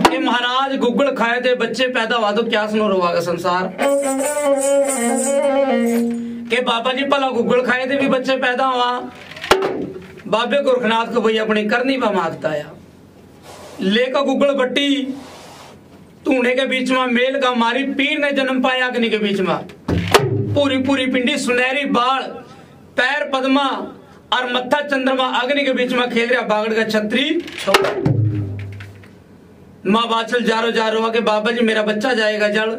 कि महाराज गुगल खाए थे बच्चे पैदा हुआ तो क्या सुनो रोगा संसार, के बाबा जी भला गुगल खाए थे भी बच्चे पैदा हुआ। बाबे गोरखनाथ को भाई अपनी करनी पर मांगता है, लेकर गुगल बट्टी तूने के बीच में मेल का मारी, पीर ने जन्म पाया अग्नि के बीच में, पूरी पूरी पिंडी सुनहरी बाल, पैर पद्मा और मत्था चंद्रमा, अग्नि के बीच में खेल रहा बागड़ का छतरी। माँ बाछल जारो के बाबा जी मेरा बच्चा जाएगा जड़,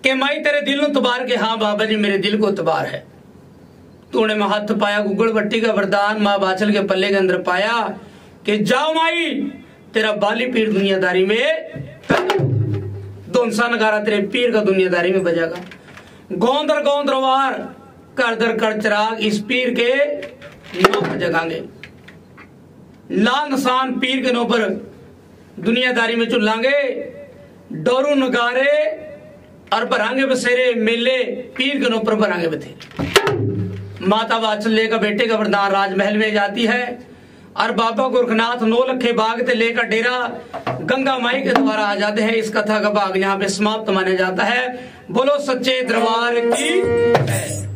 के माई तेरे दिल को तबार के, हाँ बाबा जी मेरे दिल को तबार है। तूने में हाथ पाया गुगल बट्टी का वरदान माँ बाचल के पल्ले के अंदर पाया कि जाओ माई तेरा बाली पीर दुनियादारी में दोनसा नगारा तेरे पीर का दुनियादारी में बजागा। गोंदर गोंदरवार कर दर कर चिराग इस पीर के नौकर जगाएंगे। लाल निशान पीर के नौपर दुनियादारी में चुलांगे। डोरू नगारे और भरांगे बसेरे मेले पीर के नौपर भरांगे बथेरे। माता वात्सल्य का बेटे का वरदान राजमहल में जाती है और बाबा गोरखनाथ 9 लखे बाग से लेकर डेरा गंगा माई के द्वारा आ जाते हैं। इस कथा का भाग यहाँ पे समाप्त माना जाता है। बोलो सच्चे दरबार की जय।